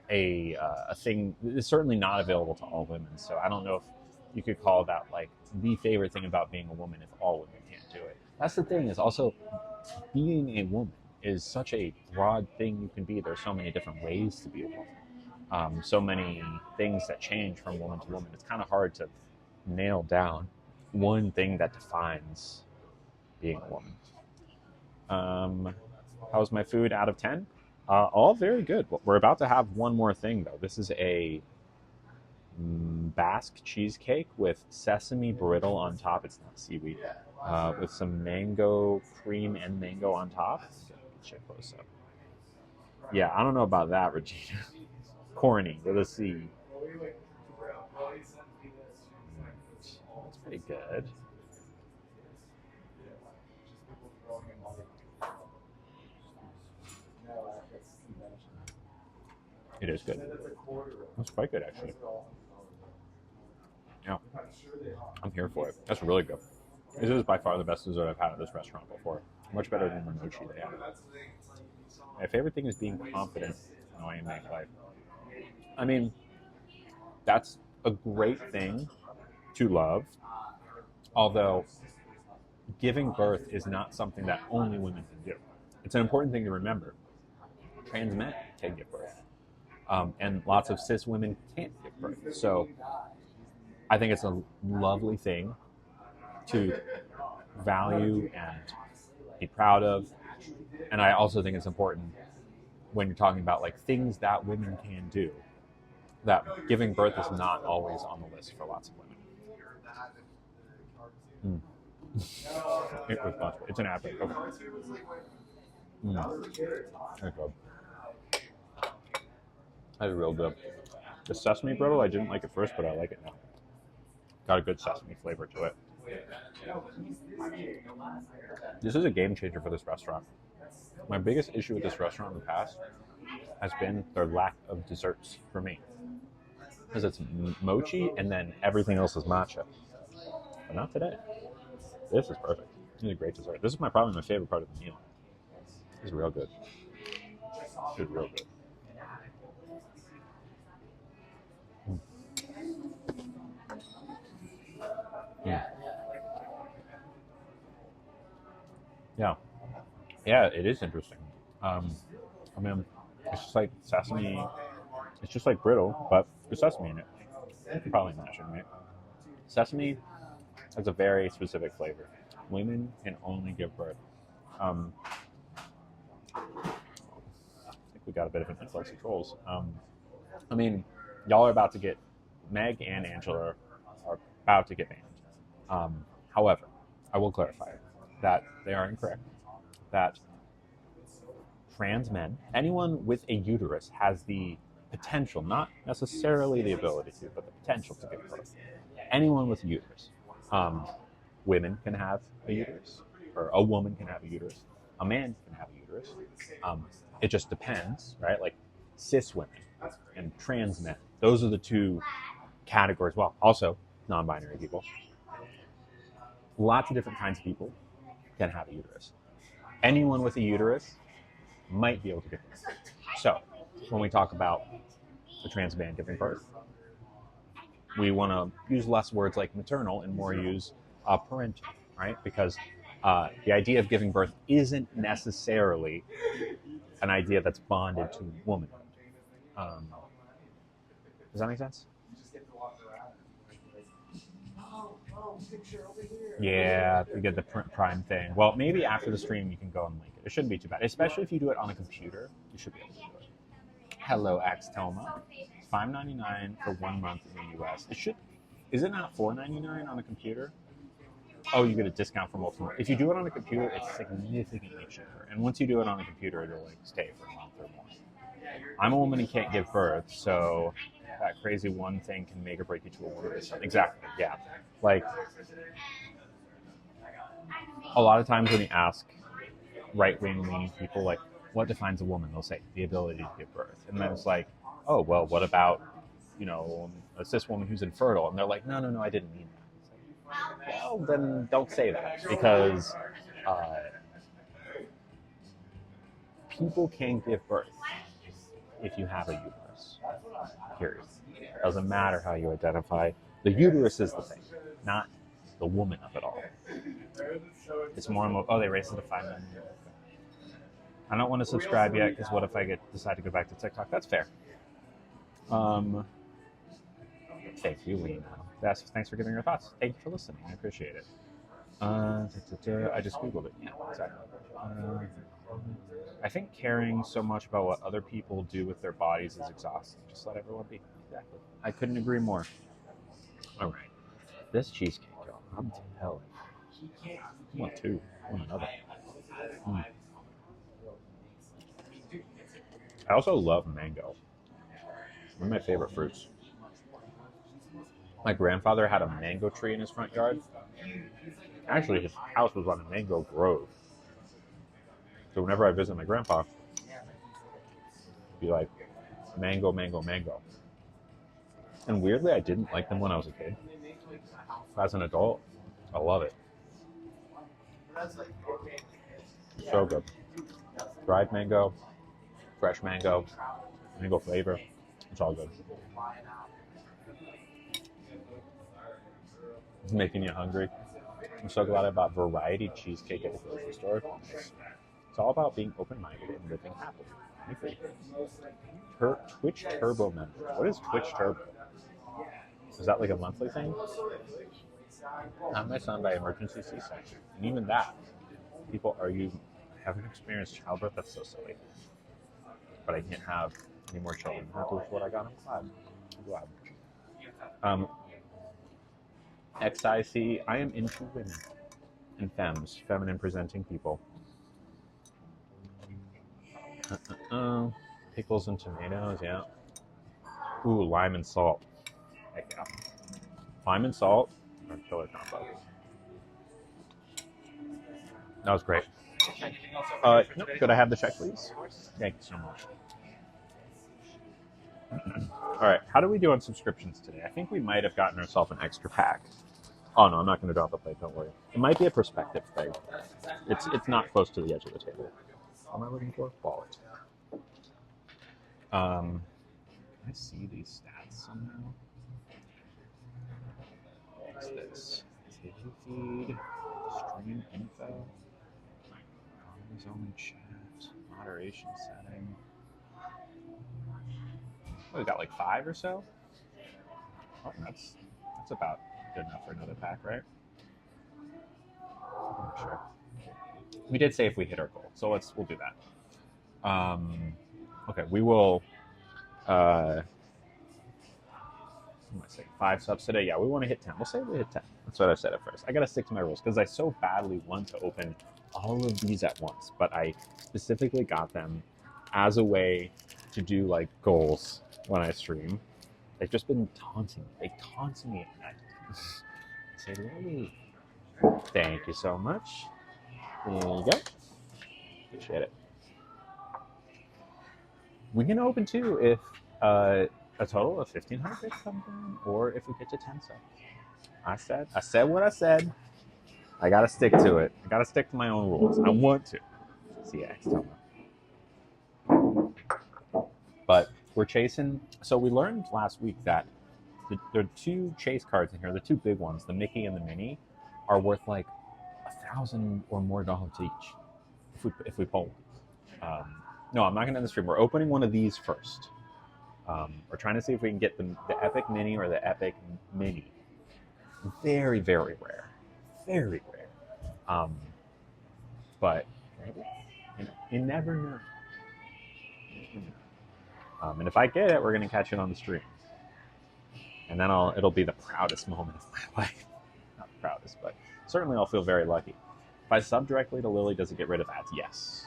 a thing. It's certainly not available to all women. So I don't know if you could call that like the favorite thing about being a woman if all women can't do it. That's the thing. Is also being a woman is such a broad thing you can be. There's so many different ways to be a woman. So many things that change from woman to woman. It's kind of hard to nail down one thing that defines being a woman. How's my food out of 10? All very good. We're about to have one more thing, though. This is a Basque cheesecake with sesame brittle on top. It's not seaweed. With some mango cream and mango on top. Check close up. Yeah, I don't know about that, Regina. Corny with a C. That's pretty good. It is good. That's quite good, actually. Yeah, I'm here for it. That's really good. This is by far the best dessert I've had at this restaurant before. Much better than the mochi they have. My favorite thing is being confident in how I make life. I mean, that's a great thing to love, although giving birth is not something that only women can do. It's an important thing to remember. Trans men can give birth, and lots of cis women can't give birth. So I think it's a lovely thing to value and be proud of. And I also think it's important when you're talking about like things that women can do, that giving birth is not always on the list for lots of women. It was possible. It's an apple. Okay. That's good. That's real good. The sesame brittle, I didn't like it first, but I like it now. Got a good sesame flavor to it. This is a game changer for this restaurant. My biggest issue with this restaurant in the past has been their lack of desserts for me. Because it's mochi and then everything else is matcha. But not today. This is perfect. This is a great dessert. This is probably my favorite part of the meal. This is real good. This is real good. Yeah. Yeah, it is interesting. I mean, it's just like sesame. It's just like brittle, but there's sesame in it. You can probably imagine, right? Sesame has a very specific flavor. Women can only give birth. I think we got a bit of an influx of trolls. I mean, y'all are about to get, Meg and Angela are about to get banned. However, I will clarify that they are incorrect. That trans men, anyone with a uterus, has the potential, not necessarily the ability to, but the potential to give birth. Anyone with a uterus. Women can have a uterus, or a woman can have a uterus. A man can have a uterus. It just depends, right? Like cis women and trans men. Those are the two categories. Well, also non-binary people. Lots of different kinds of people can have a uterus. Anyone with a uterus might be able to give birth. So, when we talk about a trans man giving birth, we want to use less words like maternal and more use parental, right? Because the idea of giving birth isn't necessarily an idea that's bonded to womanhood. Does that make sense? Yeah, you get the prime thing. Well, maybe after the stream you can go and link it. It shouldn't be too bad, especially if you do it on a computer. You should be able to do it. Hello, Axtoma. It's $5.99 for 1 month in the US. It should. Is it not $4.99 on a computer? Oh, you get a discount for multiple. If you do it on a computer, it's significantly cheaper. And once you do it on a computer, it'll like stay for a month or more. I'm a woman who can't give birth, so that crazy one thing can make or break you to a woman. Exactly. Yeah. Like a lot of times when you ask right-wing leaning people, like, what defines a woman? They'll say the ability to give birth, and then it's like, oh, well, what about, a cis woman who's infertile? And they're like, no, I didn't mean that. Like, well, then don't say that, because people can give birth if you have a uterus. uterus. Period. Doesn't matter how you identify. The uterus is the thing, not the woman of it all. It's more. Oh, they raised it to 5 million. I don't want to subscribe yet because what if I decide to go back to TikTok? That's fair. Thank you, Lena. Thanks for giving your thoughts. Thank you for listening. I appreciate it. I just Googled it. Yeah, exactly. I think caring so much about what other people do with their bodies is exhausting. Just let everyone be. Exactly. I couldn't agree more. All right. This cheesecake, y'all, I'm telling you. I want two. I want another. I also love mango. One of my favorite fruits. My grandfather had a mango tree in his front yard. Actually, his house was on a mango grove. So whenever I visit my grandpa, it'd be like, mango, mango, mango. And weirdly, I didn't like them when I was a kid. As an adult, I love it. So good. Dried mango, fresh mango, mango flavor. It's all good. It's making you hungry. I'm so glad I bought variety cheesecake at the grocery store. It's all about being open-minded and living happily. Twitch Turbo member. What is Twitch Turbo? Is that like a monthly thing? I had my son by emergency C-section. And even that, people argue, I haven't experienced childbirth. That's so silly. But I can't have any more children. I'm happy with what I got. I'm glad. XIC, I am into women and femmes, feminine presenting people. Pickles and tomatoes, yeah. Ooh, lime and salt. Heck yeah. Lime and salt are killer combo. That was great. Nope, could I have the check, please? Thank you so much. All right, how do we do on subscriptions today? I think we might have gotten ourselves an extra pack. Oh no, I'm not going to drop the plate. Don't worry. It might be a perspective thing. It's not close to the edge of the table. What am I looking for? Wallet. Can I see these stats somehow? What's this? Activity feed, stream info, always only chat, moderation setting. Oh, we got like 5 or so. Oh, that's about good enough for another pack, right? I'm not sure. We did say if we hit our goal, so we'll do that. Okay, we will. What am I saying? 5 subs today. Yeah, we want to hit 10. We'll say we hit 10. That's what I said at first. I gotta stick to my rules because I so badly want to open all of these at once, but I specifically got them as a way to do like goals when I stream. They've just been taunting me. They taunt me at night. Say, Lily, thank you so much. There you go. Appreciate it. We can open 2 if a total of 1,500 bits comes in, or if we get to 10 subs. I said what I said. I gotta stick to it. I gotta stick to my own rules. I want to. CX, tell me. But we're chasing. So we learned last week that there are 2 chase cards in here. The 2 big ones, the Mickey and the Minnie, are worth like $1,000 or more each if we pull one. No, I'm not gonna end the stream. We're opening one of these first. We're trying to see if we can get the Epic Mini or the Epic Mini. Very, very rare. Very rare. But you never know. And if I get it, we're going to catch it on the stream. And then it'll be the proudest moment of my life. Not the proudest, but certainly I'll feel very lucky. If I sub directly to Lily, does it get rid of ads? Yes.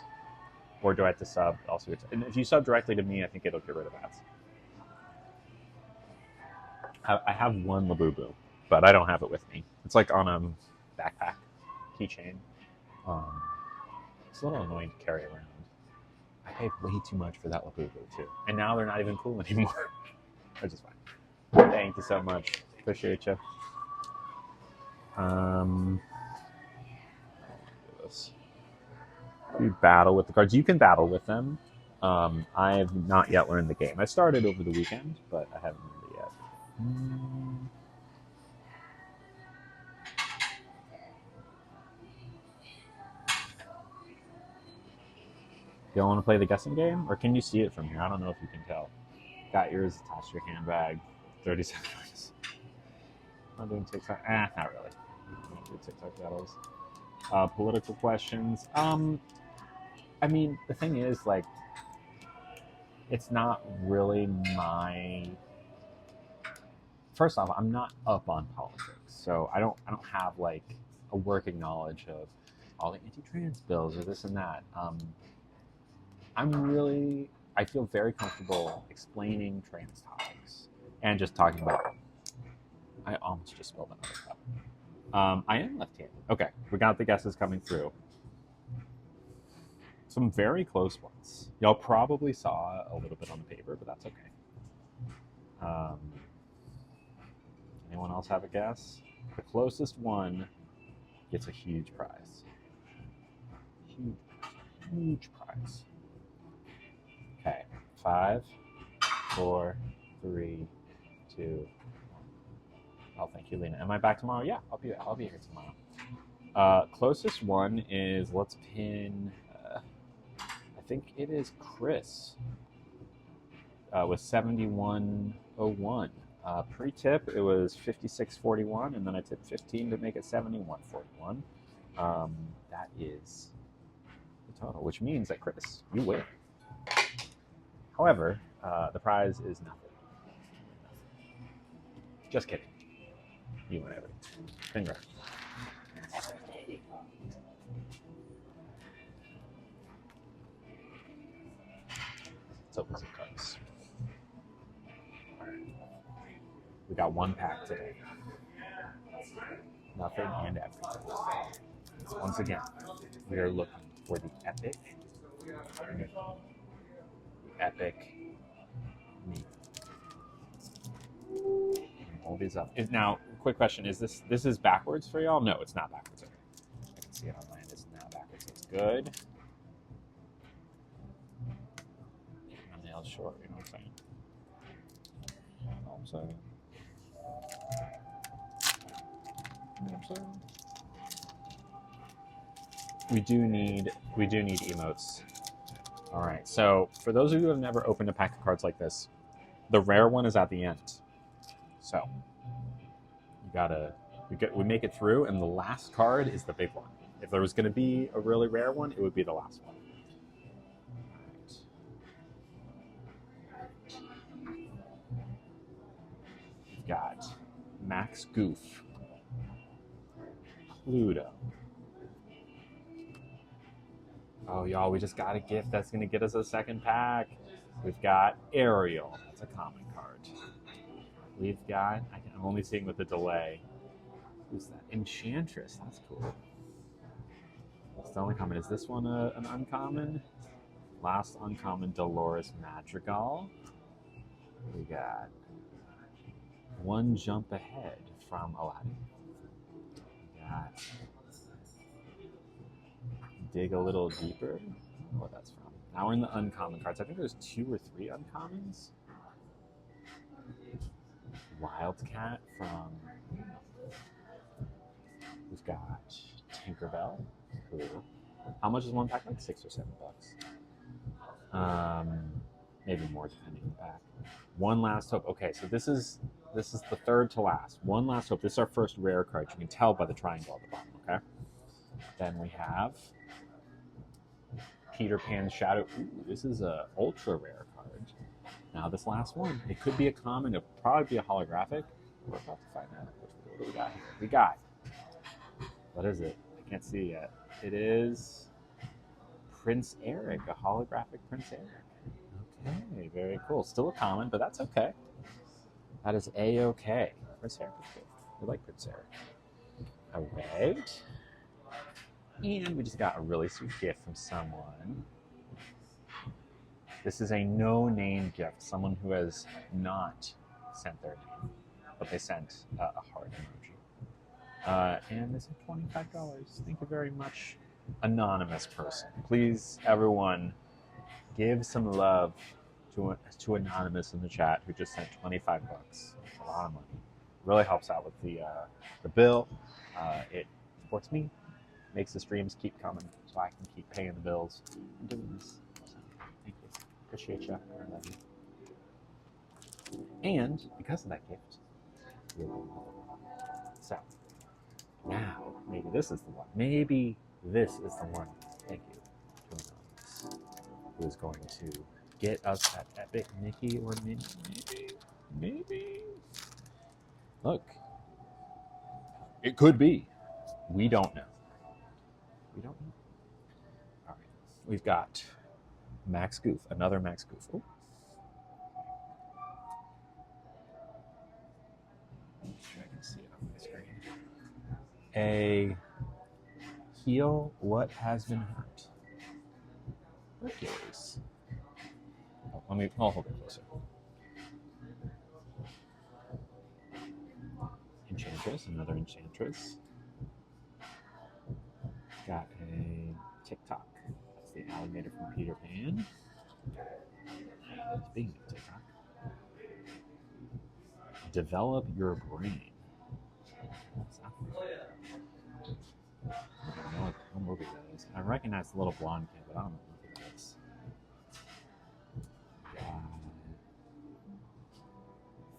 Or do I have to sub? Also, and if you sub directly to me, I think it'll get rid of ads. I have one Labubu, but I don't have it with me. It's like on a backpack keychain. It's a little annoying to carry around. I paid way too much for that Labubu too, and now they're not even cool anymore. Which is fine. Thank you so much. Appreciate you. You battle with the cards. You can battle with them. I have not yet learned the game. I started over the weekend, but I haven't learned it yet. Do you want to play the guessing game, or can you see it from here? I don't know if you can tell. Got yours attached to your handbag. 30 seconds. I'm doing TikTok. Not really. I don't do TikTok battles. Political questions. I mean, the thing is, like, it's not really my. First off, I'm not up on politics, so I don't have like a working knowledge of all the anti-trans bills or this and that. I feel very comfortable explaining trans topics and just talking about them. I almost just spilled another cup. I am left-handed. Okay, we got the guesses coming through. Some very close ones. Y'all probably saw a little bit on the paper, but that's okay. Anyone else have a guess? The closest one gets a huge prize. Huge prize. Okay, 5, 4, 3, 2. Oh, thank you, Lena. Am I back tomorrow? Yeah, I'll be here tomorrow. Closest one is, let's pin. I think it is Chris with 7101. Pre-tip, it was 5641, and then I tipped 15 to make it 7141. That is the total, which means that Chris, you win. However, the prize is nothing. Just kidding. You win everything. Congrats. Let's open some cards. We got one pack today. Nothing and everything. Once again, we are looking for the epic me. Epic me. Hold these up. Now, quick question: is this is backwards for y'all? No, it's not backwards. Okay. I can see it online. It's not backwards. It's good. My nails short. You know what I'm saying? We do need emotes. All right. So for those of you who have never opened a pack of cards like this, the rare one is at the end. So you gotta we make it through, and the last card is the big one. If there was going to be a really rare one, it would be the last one. We've got Max Goof, Pluto. Oh, y'all, we just got a gift that's going to get us a second pack. We've got Ariel. That's a common card. We've got, I'm only seeing with the delay. Who's that? Enchantress. That's cool. That's the only common. Is this one an uncommon? Last uncommon, Dolores Madrigal. We got One Jump Ahead from Aladdin. We got Dig a Little Deeper. I don't know what that's from. Now we're in the uncommon cards. I think there's 2 or 3 uncommons. Wildcat from. We've got Tinkerbell. Cool. How much is one pack? Like $6 or $7. Maybe more depending on the pack. One Last Hope. Okay, so this is the third to last. One Last Hope. This is our first rare card. You can tell by the triangle at the bottom. Okay. Then we have Peter Pan's Shadow. Ooh, this is a ultra rare card. Now this last one, it could be a common. It'll probably be a holographic. We're about to find out. What do we got here? We got. What is it? I can't see yet. It is Prince Eric, a holographic Prince Eric. Okay, very cool. Still a common, but that's okay. That is A-okay. Prince Eric is cool. We like Prince Eric. All right. And we just got a really sweet gift from someone. This is a no-name gift. Someone who has not sent their name, but they sent a heart emoji. And this is $25. Thank you very much, anonymous person. Please, everyone, give some love to Anonymous in the chat who just sent 25 bucks. That's a lot of money. Really helps out with the bill. It supports me, makes the streams keep coming, so I can keep paying the bills and doing this. So, thank you. Appreciate you. I love you. And because of that gift, so now maybe this is the one. Maybe this is the one. Thank you to Anonymous, who is going to get us that epic Mickey or Minnie. Maybe. Look, it could be. We don't know. We don't know. All right, we've got Max Goof, another Max Goof. Oh. Make sure I can see it on my screen. A heal what has been hurt. Hercules. Oh, I'll hold it closer. Enchantress, another Enchantress. Got a TikTok. That's the alligator from Peter Pan. Speaking of TikTok, develop your brain. What's that? I don't know what movie that is. I recognize the little blonde kid, but I don't know what movie that is. Got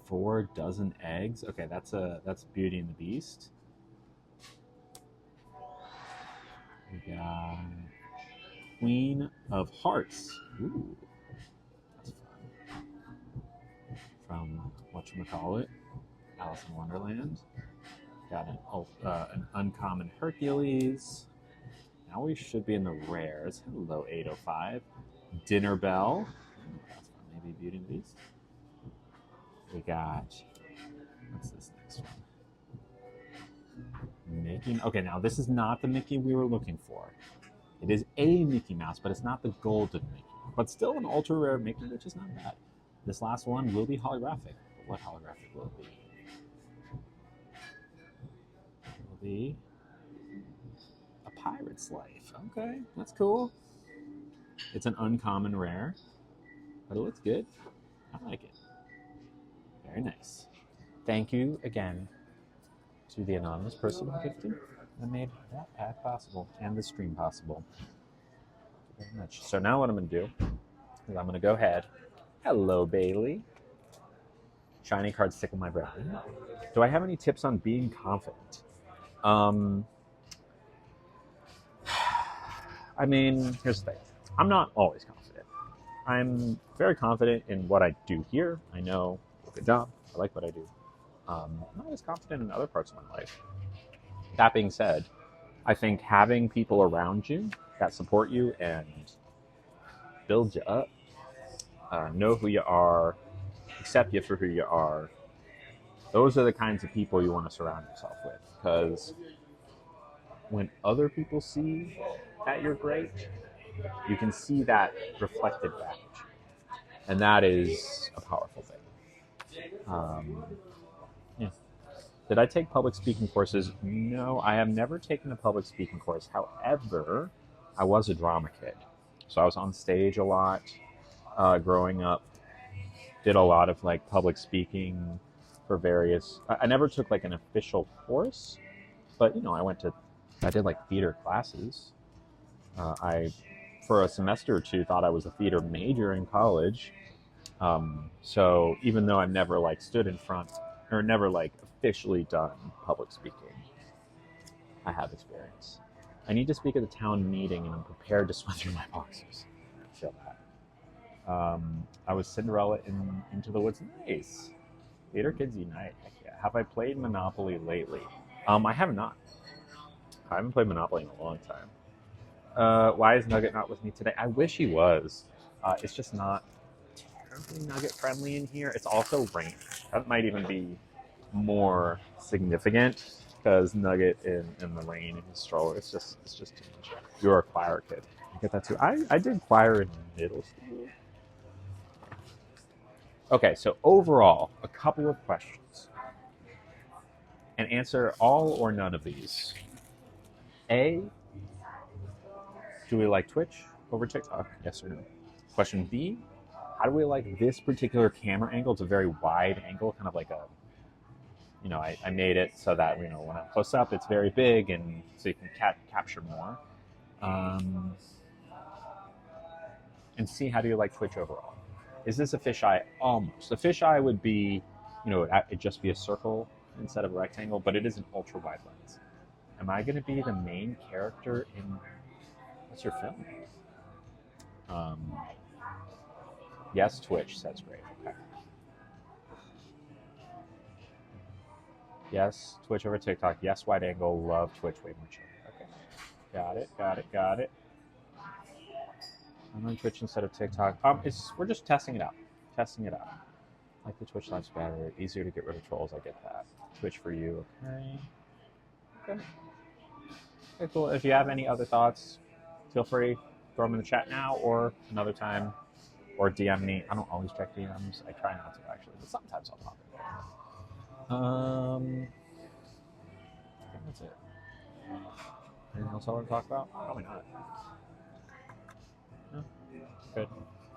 4 dozen eggs. Okay, that's Beauty and the Beast. We got Queen of Hearts. Ooh, that's fun. From whatchamacallit, Alice in Wonderland. Got an uncommon Hercules. Now we should be in the rares. Hello, 805. Dinner Bell. Ooh, that's fun. Maybe Beauty and the Beast. We got, what's this next one? Mickey. Okay, now this is not the Mickey we were looking for. It is a Mickey Mouse, but it's not the golden Mickey. But still an ultra rare Mickey, which is not bad. This last one will be holographic. But what holographic will it be? It will be a pirate's life. Okay, that's cool. It's an uncommon rare, but it looks good. I like it. Very nice. Thank you again to the anonymous person who gifted that made that pack possible and the stream possible. Thank you very much. So now what I'm going to do is I'm going to go ahead. Hello, Bailey. Shiny cards tickle my brain. Do I have any tips on being confident? I mean, here's the thing. I'm not always confident. I'm very confident in what I do here. I know a good job. I like what I do. I'm not always confident in other parts of my life. That being said, I think having people around you that support you and build you up, know who you are, accept you for who you are, those are the kinds of people you want to surround yourself with. Because when other people see that you're great, you can see that reflected back. And that is a powerful thing. Yeah. Did I take public speaking courses? No, I have never taken a public speaking course. However, I was a drama kid. So I was on stage a lot growing up. Did a lot of like public speaking for various... I never took like an official course, but I did like theater classes. I, for a semester or two, thought I was a theater major in college. So even though I've never like stood in front or never like officially done public speaking, I have experience. I need to speak at the town meeting and I'm prepared to sweat through my boxers. I feel that. I was Cinderella in Into the Woods. Nice. Theater Kids Unite. Heck yeah. Have I played Monopoly lately? I have not. I haven't played Monopoly in a long time. Why is Nugget not with me today? I wish he was. It's just not terribly Nugget friendly in here. It's also raining. That might even be more significant because Nugget in the rain in his stroller. It's just too much. You're a choir kid. I get that too. I did choir in middle school. Okay, so overall, a couple of questions. And answer all or none of these. A, do we like Twitch over TikTok? Yes or no? Question B, how do we like this particular camera angle? It's a very wide angle, kind of like a, I made it so that, when I'm close up, it's very big, and so you can capture more. Um, and C, how do you like Twitch overall? Is this a fisheye? Almost. A fisheye would be, it'd just be a circle instead of a rectangle, but it is an ultra wide lens. Am I going to be the main character in what's your film? Yes, Twitch, says great. Okay. Yes, Twitch over TikTok. Yes, wide angle. Love Twitch way more chill. Okay. Got it. I'm on Twitch instead of TikTok. We're just testing it out. Testing it out. Like the Twitch lives better. Easier to get rid of trolls. I get that. Twitch for you. Okay. Okay. Okay, cool. If you have any other thoughts, feel free, throw them in the chat now or another time, or DM me. I don't always check DMs. I try not to actually, but sometimes I'll pop it. I think that's it. Anything else I want to talk about? Probably not. No? Good.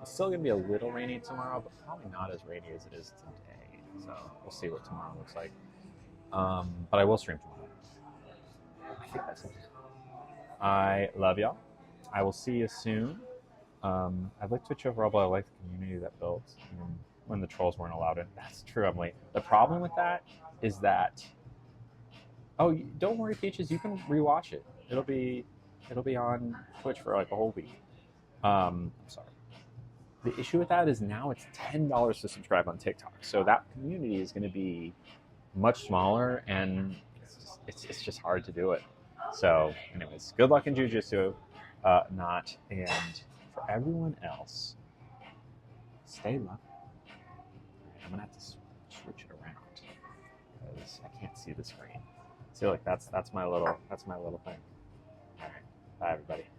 It's still going to be a little rainy tomorrow, but probably not as rainy as it is today. So we'll see what tomorrow looks like. But I will stream tomorrow. I think that's it. I love y'all. I will see you soon. I like Twitch overall, but I like the community that built when the trolls weren't allowed in. That's true. I'm late. The problem with that is that, don't worry, Peaches. You can rewatch it. It'll be on Twitch for like a whole week. I'm sorry. The issue with that is now it's $10 to subscribe on TikTok, so that community is going to be much smaller, and it's just hard to do it. So, anyways, good luck in jujitsu. And for everyone else, stay lucky. I'm gonna have to switch it around because I can't see the screen. See, like that's my little thing. All right, bye everybody.